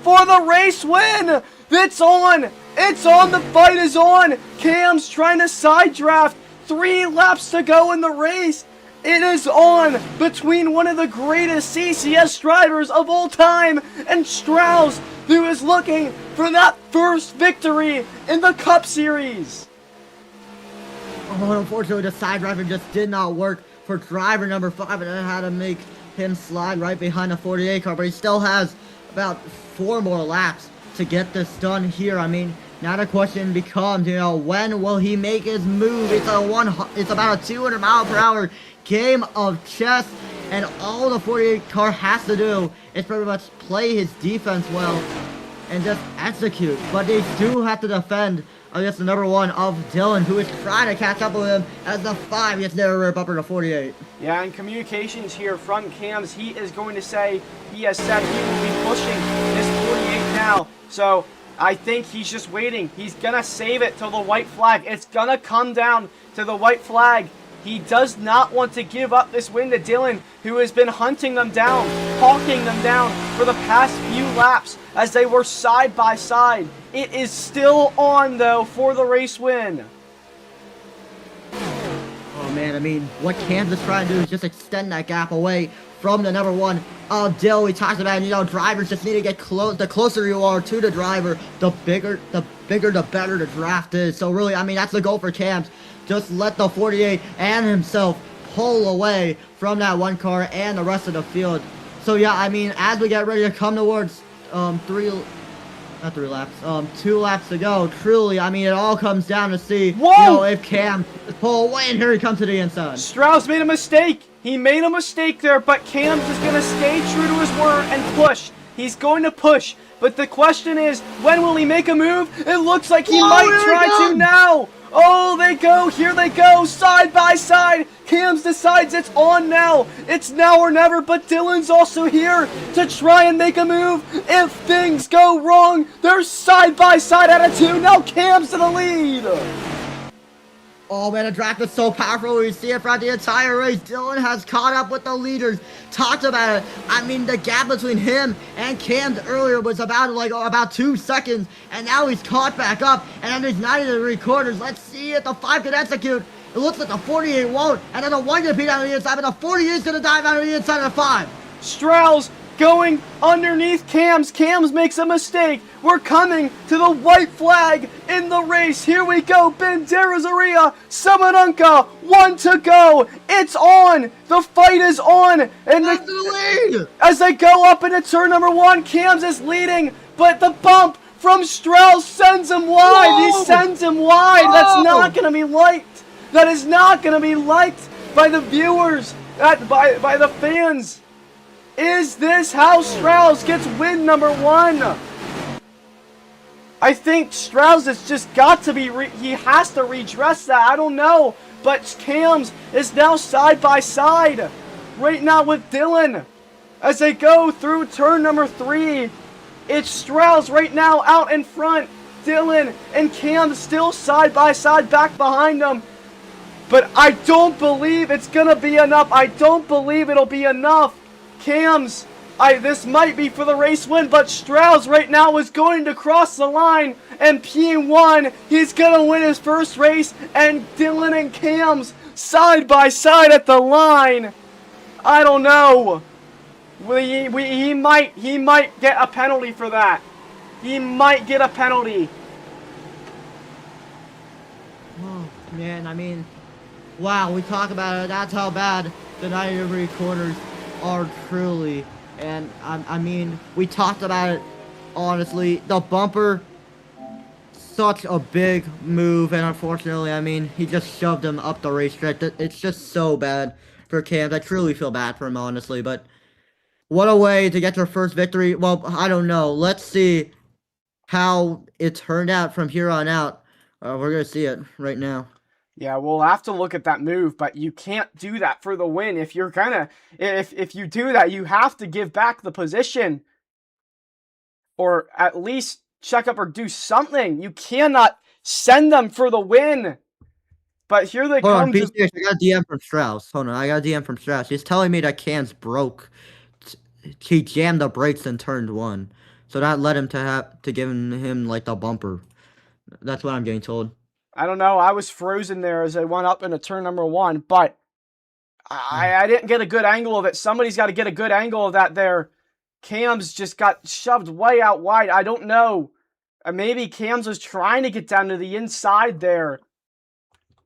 For the race win. It's on. It's on. The fight is on. Cam's trying to side draft. 3 laps to go in the race. It is on between one of the greatest CCS drivers of all time and Strauss, who is looking for that first victory in the Cup Series. Oh, unfortunately, the side driving just did not work for driver number 5, and I had to make him slide right behind the 48 car, but he still has about 4 more laps to get this done here. I mean, now the question becomes, when will he make his move? It's about a 200 mile per hour game of chess, and all the 48 car has to do is pretty much play his defense well and just execute. But they do have to defend against the number 1 of Dylan, who is trying to catch up with him as the 5 gets their rear bumper to 48. Yeah, and communications here from Cams, he has said he will be pushing this 48 now. So I think he's just waiting. He's going to save it till the white flag. It's going to come down to the white flag. He does not want to give up this win to Dylan, who has been hunting them down, hawking them down for the past few laps as they were side by side. It is still on, though, for the race win. Oh, man, I mean, what Cams is trying to do is just extend that gap away from the number 1 of Dill. We talked about, drivers just need to get close. The closer you are to the driver, the bigger, the better the draft is. So really, I mean, that's the goal for Cams. Just let the 48 and himself pull away from that 1 car and the rest of the field. So yeah, I mean, as we get ready to come towards 2 laps to go, truly, I mean, it all comes down to see, if Cam pull away, and here he comes to the inside. Strauss made a mistake. He made a mistake there, but Cam's is going to stay true to his word and push. He's going to push. But the question is, when will he make a move? It looks like he might try to now. Oh, here they go, side by side. Cams decides it's on now. It's now or never, but Dylan's also here to try and make a move. If things go wrong, they're side by side at a 2. Now Cam's to the lead. Oh man, the draft is so powerful. We see it throughout the entire race. Dylan has caught up with the leaders. Talked about it. I mean, the gap between him and Cam earlier was about 2 seconds, and now he's caught back up. And then there's 93 quarters. Let's see if the 5 can execute. It looks like the 48 won't, and then the 1 gonna beat out on the inside, but the 48 is gonna dive out on the inside of the 5. Strauss going underneath Cams. Cams makes a mistake. We're coming to the white flag in the race. Here we go. Banderas-Aria, Samanunka, 1 to go. It's on. The fight is on. And as they go up into turn number 1, Cams is leading, but the bump from Strauss sends him wide. Whoa! He sends him wide. That's not going to be liked. That is not going to be liked by the viewers, by the fans. Is this how Strauss gets win number 1? I think Strauss has just got to be, he has to redress that. I don't know. But Cams is now side by side right now with Dylan. As they go through turn number 3, it's Strauss right now out in front. Dylan and Cam still side by side back behind them. But I don't believe it's going to be enough. I don't believe it'll be enough. Cams, this might be for the race win, but Strauss right now is going to cross the line, and P1, he's going to win his first race, and Dylan and Cams side by side at the line. I don't know. He might get a penalty for that. He might get a penalty. Oh, man, I mean, wow, we talk about it. That's how bad the 90-degree corners are truly. And I mean, we talked about it, honestly. The bumper, such a big move, and unfortunately, I mean, he just shoved him up the racetrack. It's just so bad for Cam. I truly feel bad for him, honestly, but what a way to get your first victory. Well, I don't know. Let's see how it turned out from here on out. We're going to see it right now. Yeah, we'll have to look at that move, but you can't do that for the win. If you're if you do that, you have to give back the position, or at least check up or do something. You cannot send them for the win. But here they come. Hold on, I got a DM from Strauss. Hold on, I got a DM from Strauss. He's telling me that Cam's broke. He jammed the brakes in turn 1, so that led him to give him like the bumper. That's what I'm getting told. I don't know. I was frozen there as I went up into turn number 1, but I didn't get a good angle of it. Somebody's got to get a good angle of that there. Cam's just got shoved way out wide. I don't know. Maybe Cam's was trying to get down to the inside there.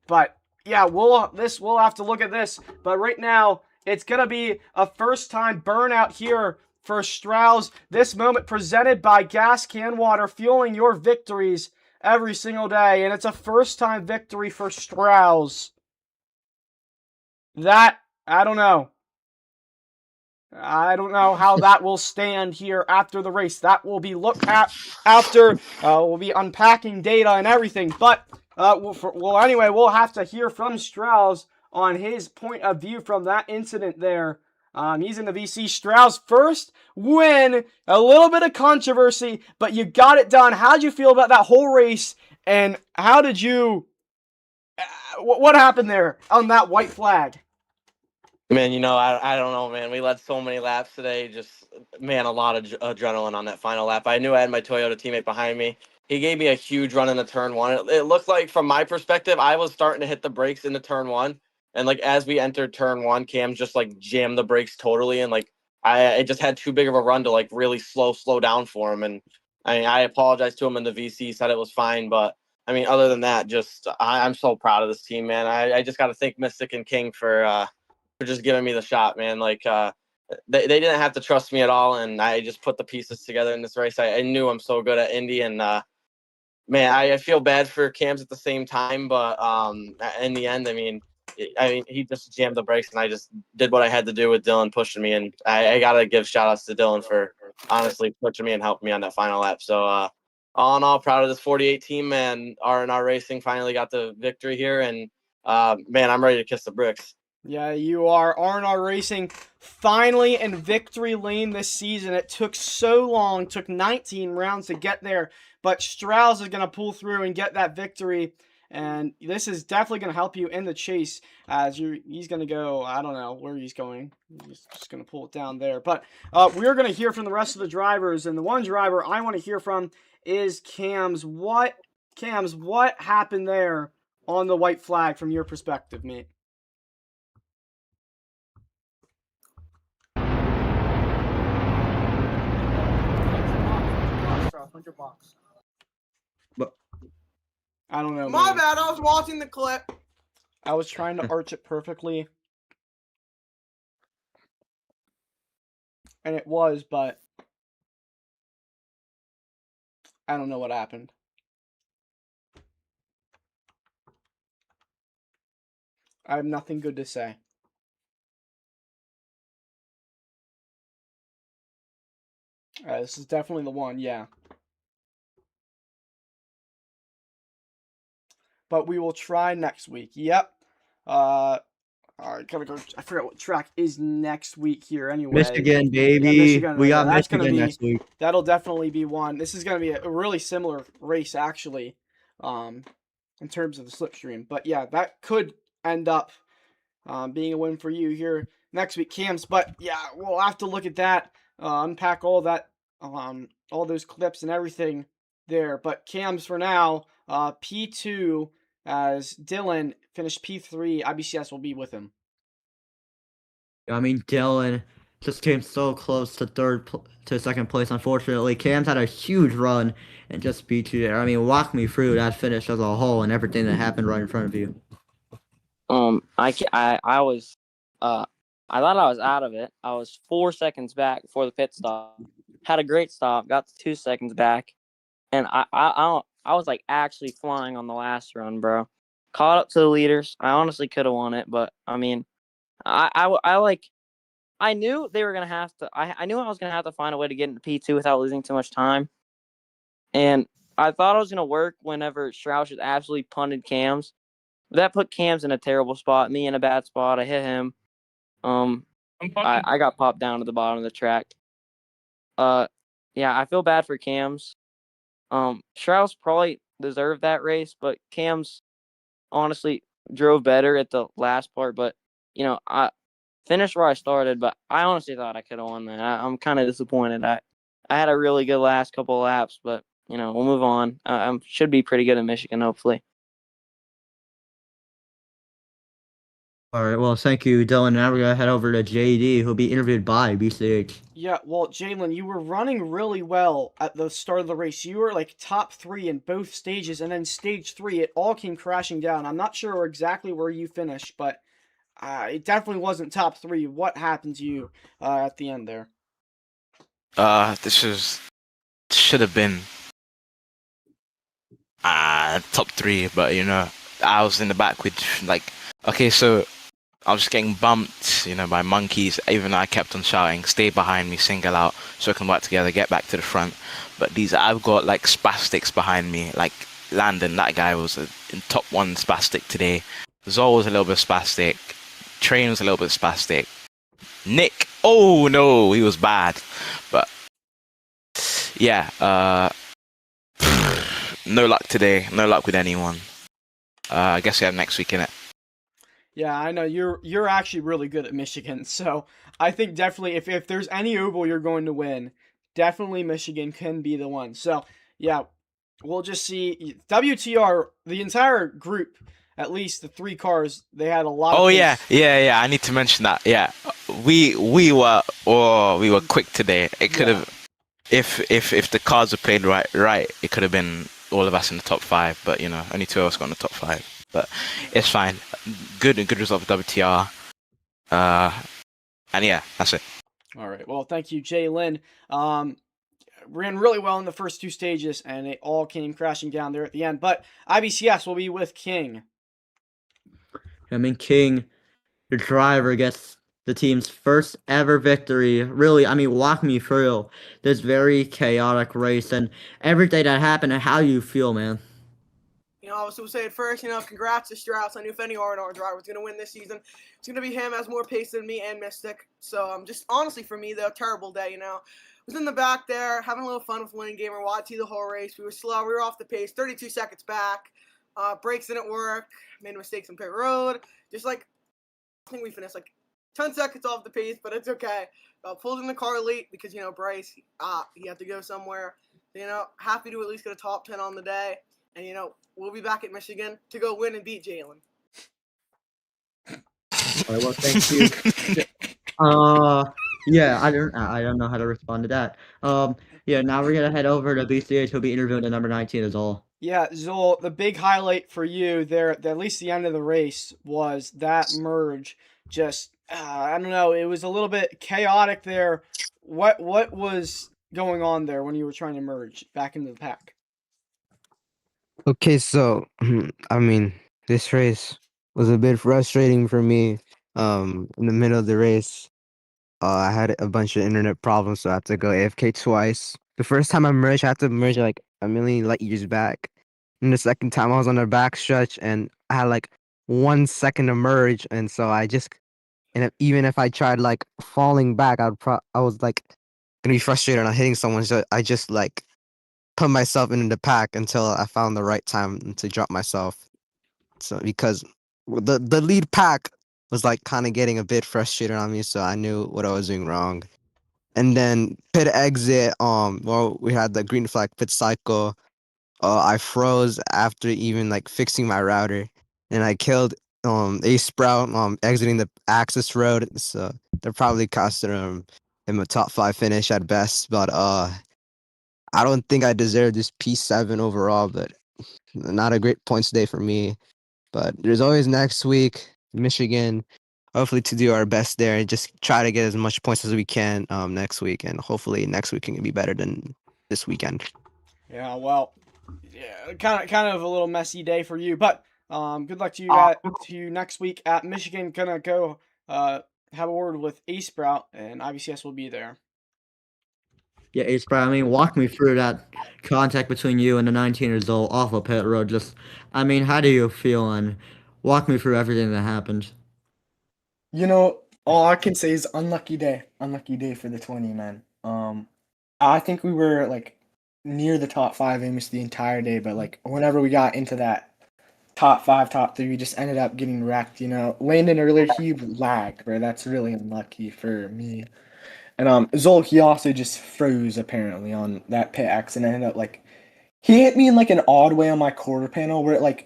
But yeah, we'll have to look at this. But right now, It's going to be a first-time burnout here for Strauss. This moment presented by Gas Can Water, fueling your victories every single day. And it's a first-time victory for Strauss. That, I don't know. I don't know how that will stand here after the race. That will be looked at after. We'll be unpacking data and everything. But, anyway, we'll have to hear from Strauss on his point of view from that incident there. He's in the VC. Strauss first win. A little bit of controversy, but you got it done. How'd you feel about that whole race? And how did you... what happened there on that white flag? Man, I don't know, man. We led so many laps today. Just, man, a lot of adrenaline on that final lap. I knew I had my Toyota teammate behind me. He gave me a huge run in the turn one. It looked like, from my perspective, I was starting to hit the brakes in the turn one. And, like, as we entered turn one, Cam just, like, jammed the brakes totally. And, like, I just had too big of a run to, like, really slow down for him. And, I mean, I apologized to him in the VC, said it was fine. But, I mean, other than that, just I'm so proud of this team, man. I just got to thank Mystic and King for just giving me the shot, man. Like, they didn't have to trust me at all, and I just put the pieces together in this race. I knew I'm so good at Indy, and man, I feel bad for Cams at the same time, but in the end, I mean, he just jammed the brakes, and I just did what I had to do with Dylan pushing me, and I gotta give shout outs to Dylan for honestly pushing me and helping me on that final lap. So all in all, proud of this 48 team, man. R&R Racing finally got the victory here, and man, I'm ready to kiss the bricks. Yeah, you are. R&R Racing finally in victory lane this season. It took so long, took 19 rounds to get there, but Strauss is going to pull through and get that victory, and this is definitely going to help you in the chase as he's going to go, I don't know where he's going. He's just going to pull it down there, but we're going to hear from the rest of the drivers, and the one driver I want to hear from is Cams. What happened there on the white flag from your perspective, mate? But I don't know. My man. bad. I was watching the clip. I was trying to arch it perfectly. And it was, but I don't know what happened. I have nothing good to say. This is definitely the one, yeah. But we will try next week. Yep. All right, gotta go. I forgot what track is next week here. Anyway, Michigan, baby. Yeah, Michigan. We got That's Michigan next week. That'll definitely be one. This is gonna be a really similar race, actually, in terms of the slipstream. But yeah, that could end up being a win for you here next week, Cams. But yeah, we'll have to look at that, unpack all that, all those clips and everything there. But Cams for now, P2 as Dylan finished P3. IBCS will be with him. I mean, Dylan just came so close to second place. Unfortunately, Cam's had a huge run and just beat you there. I mean, walk me through that finish as a whole and everything that happened right in front of you. I was, I thought I was out of it. I was 4 seconds back before the pit stop. Had a great stop, got to 2 seconds back, and I was like actually flying on the last run, bro. Caught up to the leaders. I honestly could have won it, but I mean, I knew they were gonna have to. I knew I was gonna have to find a way to get into P2 without losing too much time, and I thought it was gonna work whenever Strauss just absolutely punted Cams. That put Cams in a terrible spot, me in a bad spot. I hit him. I got popped down to the bottom of the track. Yeah, I feel bad for Cams. Strauss probably deserved that race, but Cams honestly drove better at the last part. But I finished where I started, but I honestly thought I could have won that. I'm kind of disappointed. I had a really good last couple of laps, but we'll move on. I should be pretty good in Michigan, hopefully. All right, well, thank you, Dylan. Now we're going to head over to JD, who'll be interviewed by BCH. Yeah, well, Jalen, you were running really well at the start of the race. You were like top 3 in both stages, and then stage 3, it all came crashing down. I'm not sure exactly where you finished, but it definitely wasn't top 3. What happened to you at the end there? This should have been top 3, but I was in the back with okay, so I was getting bumped, by monkeys. Even though I kept on shouting, "Stay behind me, single out, so I can work together, get back to the front." But I've got like spastics behind me. Like Landon, that guy was in top 1 spastic today. Zol was a little bit spastic. Train was a little bit spastic. Nick, oh no, he was bad. But yeah, no luck today. No luck with anyone. I guess we have next week, innit? Yeah, I know you're actually really good at Michigan, so I think definitely if there's any oval you're going to win, definitely Michigan can be the one. So yeah, we'll just see. WTR, the entire group, at least the 3 cars, they had a lot. Oh of yeah. I need to mention that. Yeah, we were quick today. It could have, if the cards were played right, it could have been all of us in the top 5. But only 2 of us got in the top 5. But it's fine. Good result for WTR. And yeah, that's it. All right. Well, thank you, Jay Lynn. Ran really well in the first 2 stages, and it all came crashing down there at the end. But IBCS will be with King. King, the driver, gets the team's first ever victory. Really, walk me through this very chaotic race and everything that happened and how you feel, man. Obviously we'll say it first, congrats to Strauss. I knew if any R&R driver was going to win this season, it's going to be him. Has more pace than me and Mystic. So, just honestly for me, though, terrible day, was in the back there, having a little fun with Winning Gamer, watching the whole race. We were slow, we were off the pace, 32 seconds back. Brakes didn't work, made mistakes on pit road. I think we finished 10 seconds off the pace, but it's okay. Pulled in the car late because, Bryce, he had to go somewhere. Happy to at least get a top 10 on the day. And, we'll be back at Michigan to go win and beat Jalen. All right, well, thank you. Yeah, I don't know how to respond to that. Yeah, now we're gonna head over to BCH. Who'll be interviewing the number 19 as all. Yeah, Zol, the big highlight for you there, at least the end of the race, was that merge. Just, I don't know, it was a little bit chaotic there. What was going on there when you were trying to merge back into the pack? Okay, so this race was a bit frustrating for me. In the middle of the race, I had a bunch of internet problems, so I had to go AFK twice. The first time I merged, I had to merge like a million light years back. And the second time, I was on the back stretch, and I had like 1 second to merge, and so even if I tried like falling back, I was like gonna be frustrated on hitting someone, so I just like put myself into the pack until I found the right time to drop myself. So because the lead pack was like kind of getting a bit frustrated on me, so I knew what I was doing wrong. And then pit exit, we had the green flag pit cycle. I froze after even like fixing my router, and I killed a sprout exiting the access road. So that probably costed him a top 5 finish at best. But I don't think I deserve this P7 overall, but not a great points day for me. But there's always next week, Michigan. Hopefully to do our best there and just try to get as much points as we can next week. And hopefully next week can be better than this weekend. Yeah, well, yeah, kind of a little messy day for you, but good luck to you next week at Michigan. Gonna go have a word with A Sprout, and IBCS will be there. Yeah, Ace Brown, walk me through that contact between you and the 19-years old off of pit road. How do you feel? And walk me through everything that happened. All I can say is unlucky day for the 20, man. I think we were near the top 5 almost the entire day, but whenever we got into that top 5, top 3, we just ended up getting wrecked. Landon earlier, he lagged, bro. That's really unlucky for me. And Zol, he also just froze apparently on that pit X and ended up he hit me in an odd way on my quarter panel where it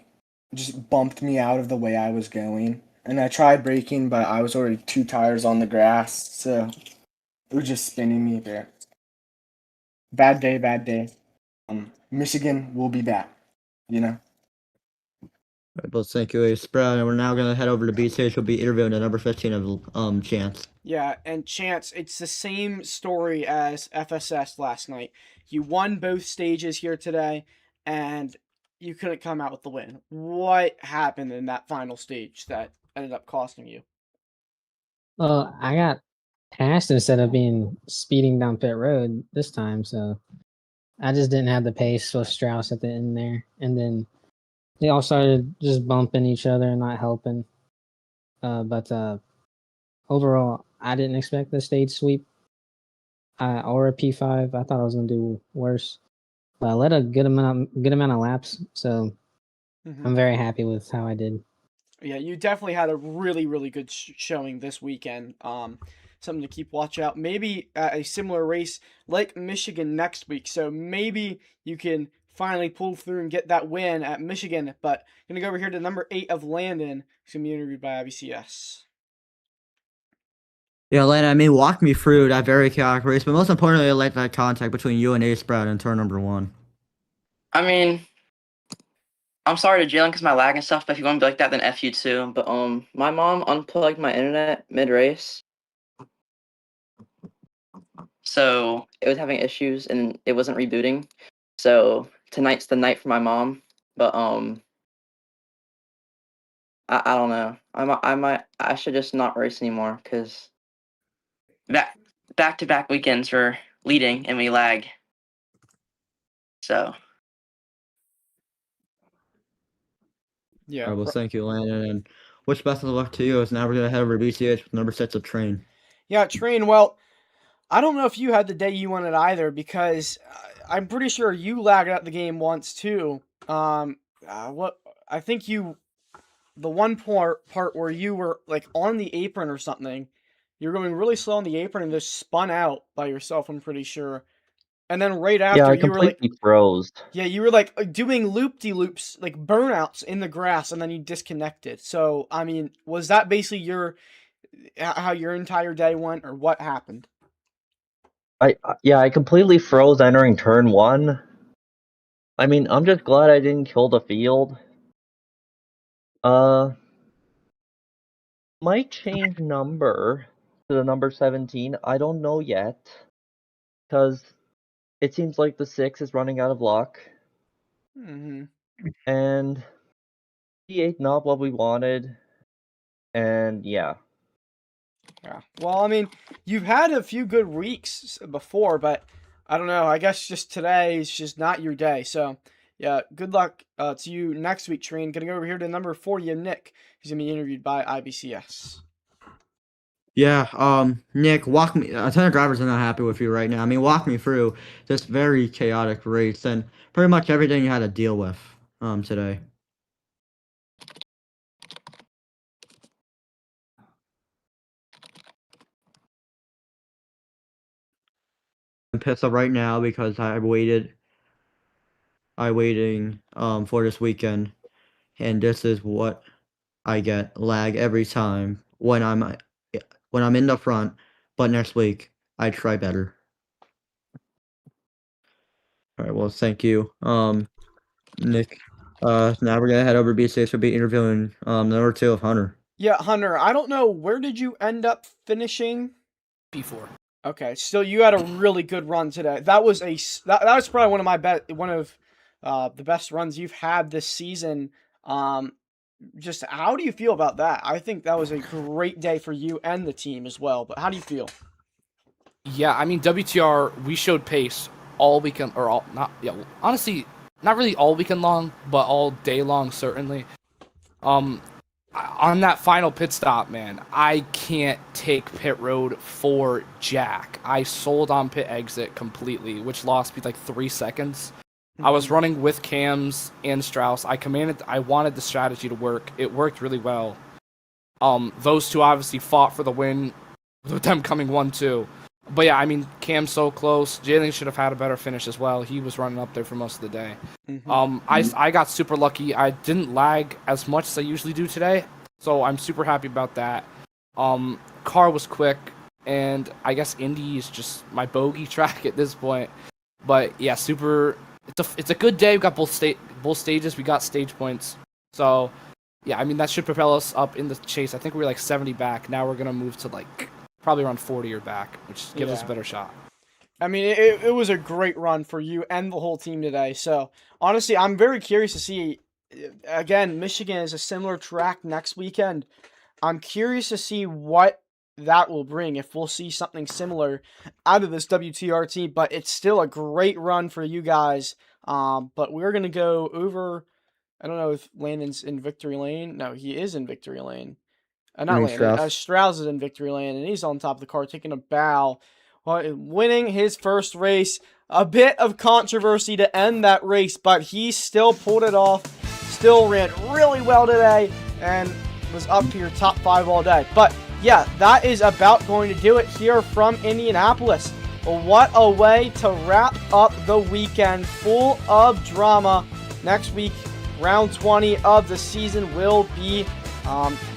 just bumped me out of the way I was going. And I tried braking, but I was already 2 tires on the grass, so it was just spinning me there. Bad day. Michigan will be back, right, well, thank you, Ace Brown. And we're now going to head over to BCH. We'll be interviewing the number 15 of Chance. Yeah, and Chance, it's the same story as FSS last night. You won both stages here today, and you couldn't come out with the win. What happened in that final stage that ended up costing you? Well, I got passed instead of being speeding down pit road this time, so I just didn't have the pace with Strauss at the end there. And then they all started just bumping each other and not helping. But overall, I didn't expect the stage sweep or a P5. I thought I was going to do worse. But I led a good amount of laps, so I'm very happy with how I did. Yeah, you definitely had a really, really good showing this weekend. Something to keep watch out. Maybe a similar race like Michigan next week. So maybe you can finally pull through and get that win at Michigan. But I'm gonna go over here to number 8 of Landon, who's gonna be interviewed by IBCS. Yeah, Landon, I mean, walk me through that very chaotic race, but most importantly, I like that contact between you and Ace Brown in turn number 1. I mean, I'm sorry to Jalen because my lag and stuff, but if you want to be like that, then F you too. But my mom unplugged my internet mid-race. So it was having issues and it wasn't rebooting. So tonight's the night for my mom. But I don't know. I should just not race anymore because back to back weekends for leading and we lag. So yeah. All right, well, thank you, Landon, and wish best of luck to you. As now we're gonna head over to BCH with number 6 of Train. Yeah, Train. Well, I don't know if you had the day you wanted either, because I'm pretty sure you lagged out the game once too. What I think you, the one part where you were like on the apron or something, you're going really slow on the apron and just spun out by yourself. I'm pretty sure, and then right after Yeah, I you were like, completely froze. yeah, you were like doing loop-de-loops, like burnouts in the grass, and then you disconnected. So I mean, was that basically how your entire day went, or what happened? I completely froze entering turn 1. I mean, I'm just glad I didn't kill the field. Might change number to the number 17. I don't know yet, because it seems like the 6 is running out of luck, Mm-hmm. and P8 not what we wanted, and yeah. Yeah. Well, I mean, you've had a few good weeks before, but I don't know. I guess just today is just not your day. So, yeah, good luck to you next week, Train. Gonna go over here to number 40 of Nick, who's gonna be interviewed by IBCS. Yeah, Nick, walk me. A ton of drivers are not happy with you right now. I mean, walk me through this very chaotic race and pretty much everything you had to deal with today. I'm pissed off right now because I waiting for this weekend, and this is what I get: lag every time when I'm in the front. But next week I try better. All right, well, thank you, Nick. Now we're gonna head over to B6. We'll be interviewing number 2 of Hunter. Yeah, Hunter. I don't know, where did you end up finishing? P4. Okay, so you had a really good run today. That was that was probably one of the best runs you've had this season. Just how do you feel about that? I think that was a great day for you and the team as well. But how do you feel? Yeah, I mean, WTR, we showed pace all weekend, or all, not, yeah, honestly, not really all weekend long, but all day long, certainly. On that final pit stop, man, I can't take pit road for Jack. I sold on pit exit completely, which lost me like 3 seconds. I was running with Cams and Strauss. I wanted the strategy to work. It worked really well. Those two obviously fought for the win, with them coming 1-2. But yeah, I mean, Cam's so close. Jalen should have had a better finish as well. He was running up there for most of the day. I got super lucky. I didn't lag as much as I usually do today, so I'm super happy about that. Car was quick, and I guess Indy is just my bogey track at this point. But yeah, super. It's a good day. We got both stages. We got stage points. So yeah, I mean, that should propel us up in the chase. I think we were like 70 back. Now we're going to move to like probably around 40 or back, which gives us a Yeah. better shot. I mean, it was a great run for you and the whole team today. So, honestly, I'm very curious to see. Again, Michigan is a similar track next weekend. I'm curious to see what that will bring, if we'll see something similar out of this WTRT. But it's still a great run for you guys. But we're going to go over. I don't know if Landon's in victory lane. No, he is in victory lane. Not mean Landon. Strauss. Strauss is in victory lane, and he's on top of the car taking a bow. Winning his first race. A bit of controversy to end that race, but he still pulled it off. Still ran really well today, and was up here top 5 all day. But yeah, that is about going to do it here from Indianapolis. What a way to wrap up the weekend, full of drama. Next week, round 20 of the season will be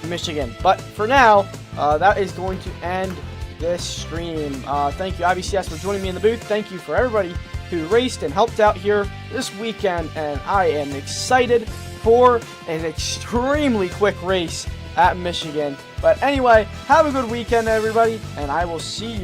Michigan. But for now, that is going to end this stream. Thank you, IBCS, for joining me in the booth. Thank you for everybody who raced and helped out here this weekend, and I am excited for an extremely quick race at Michigan. But anyway, have a good weekend, everybody, and I will see you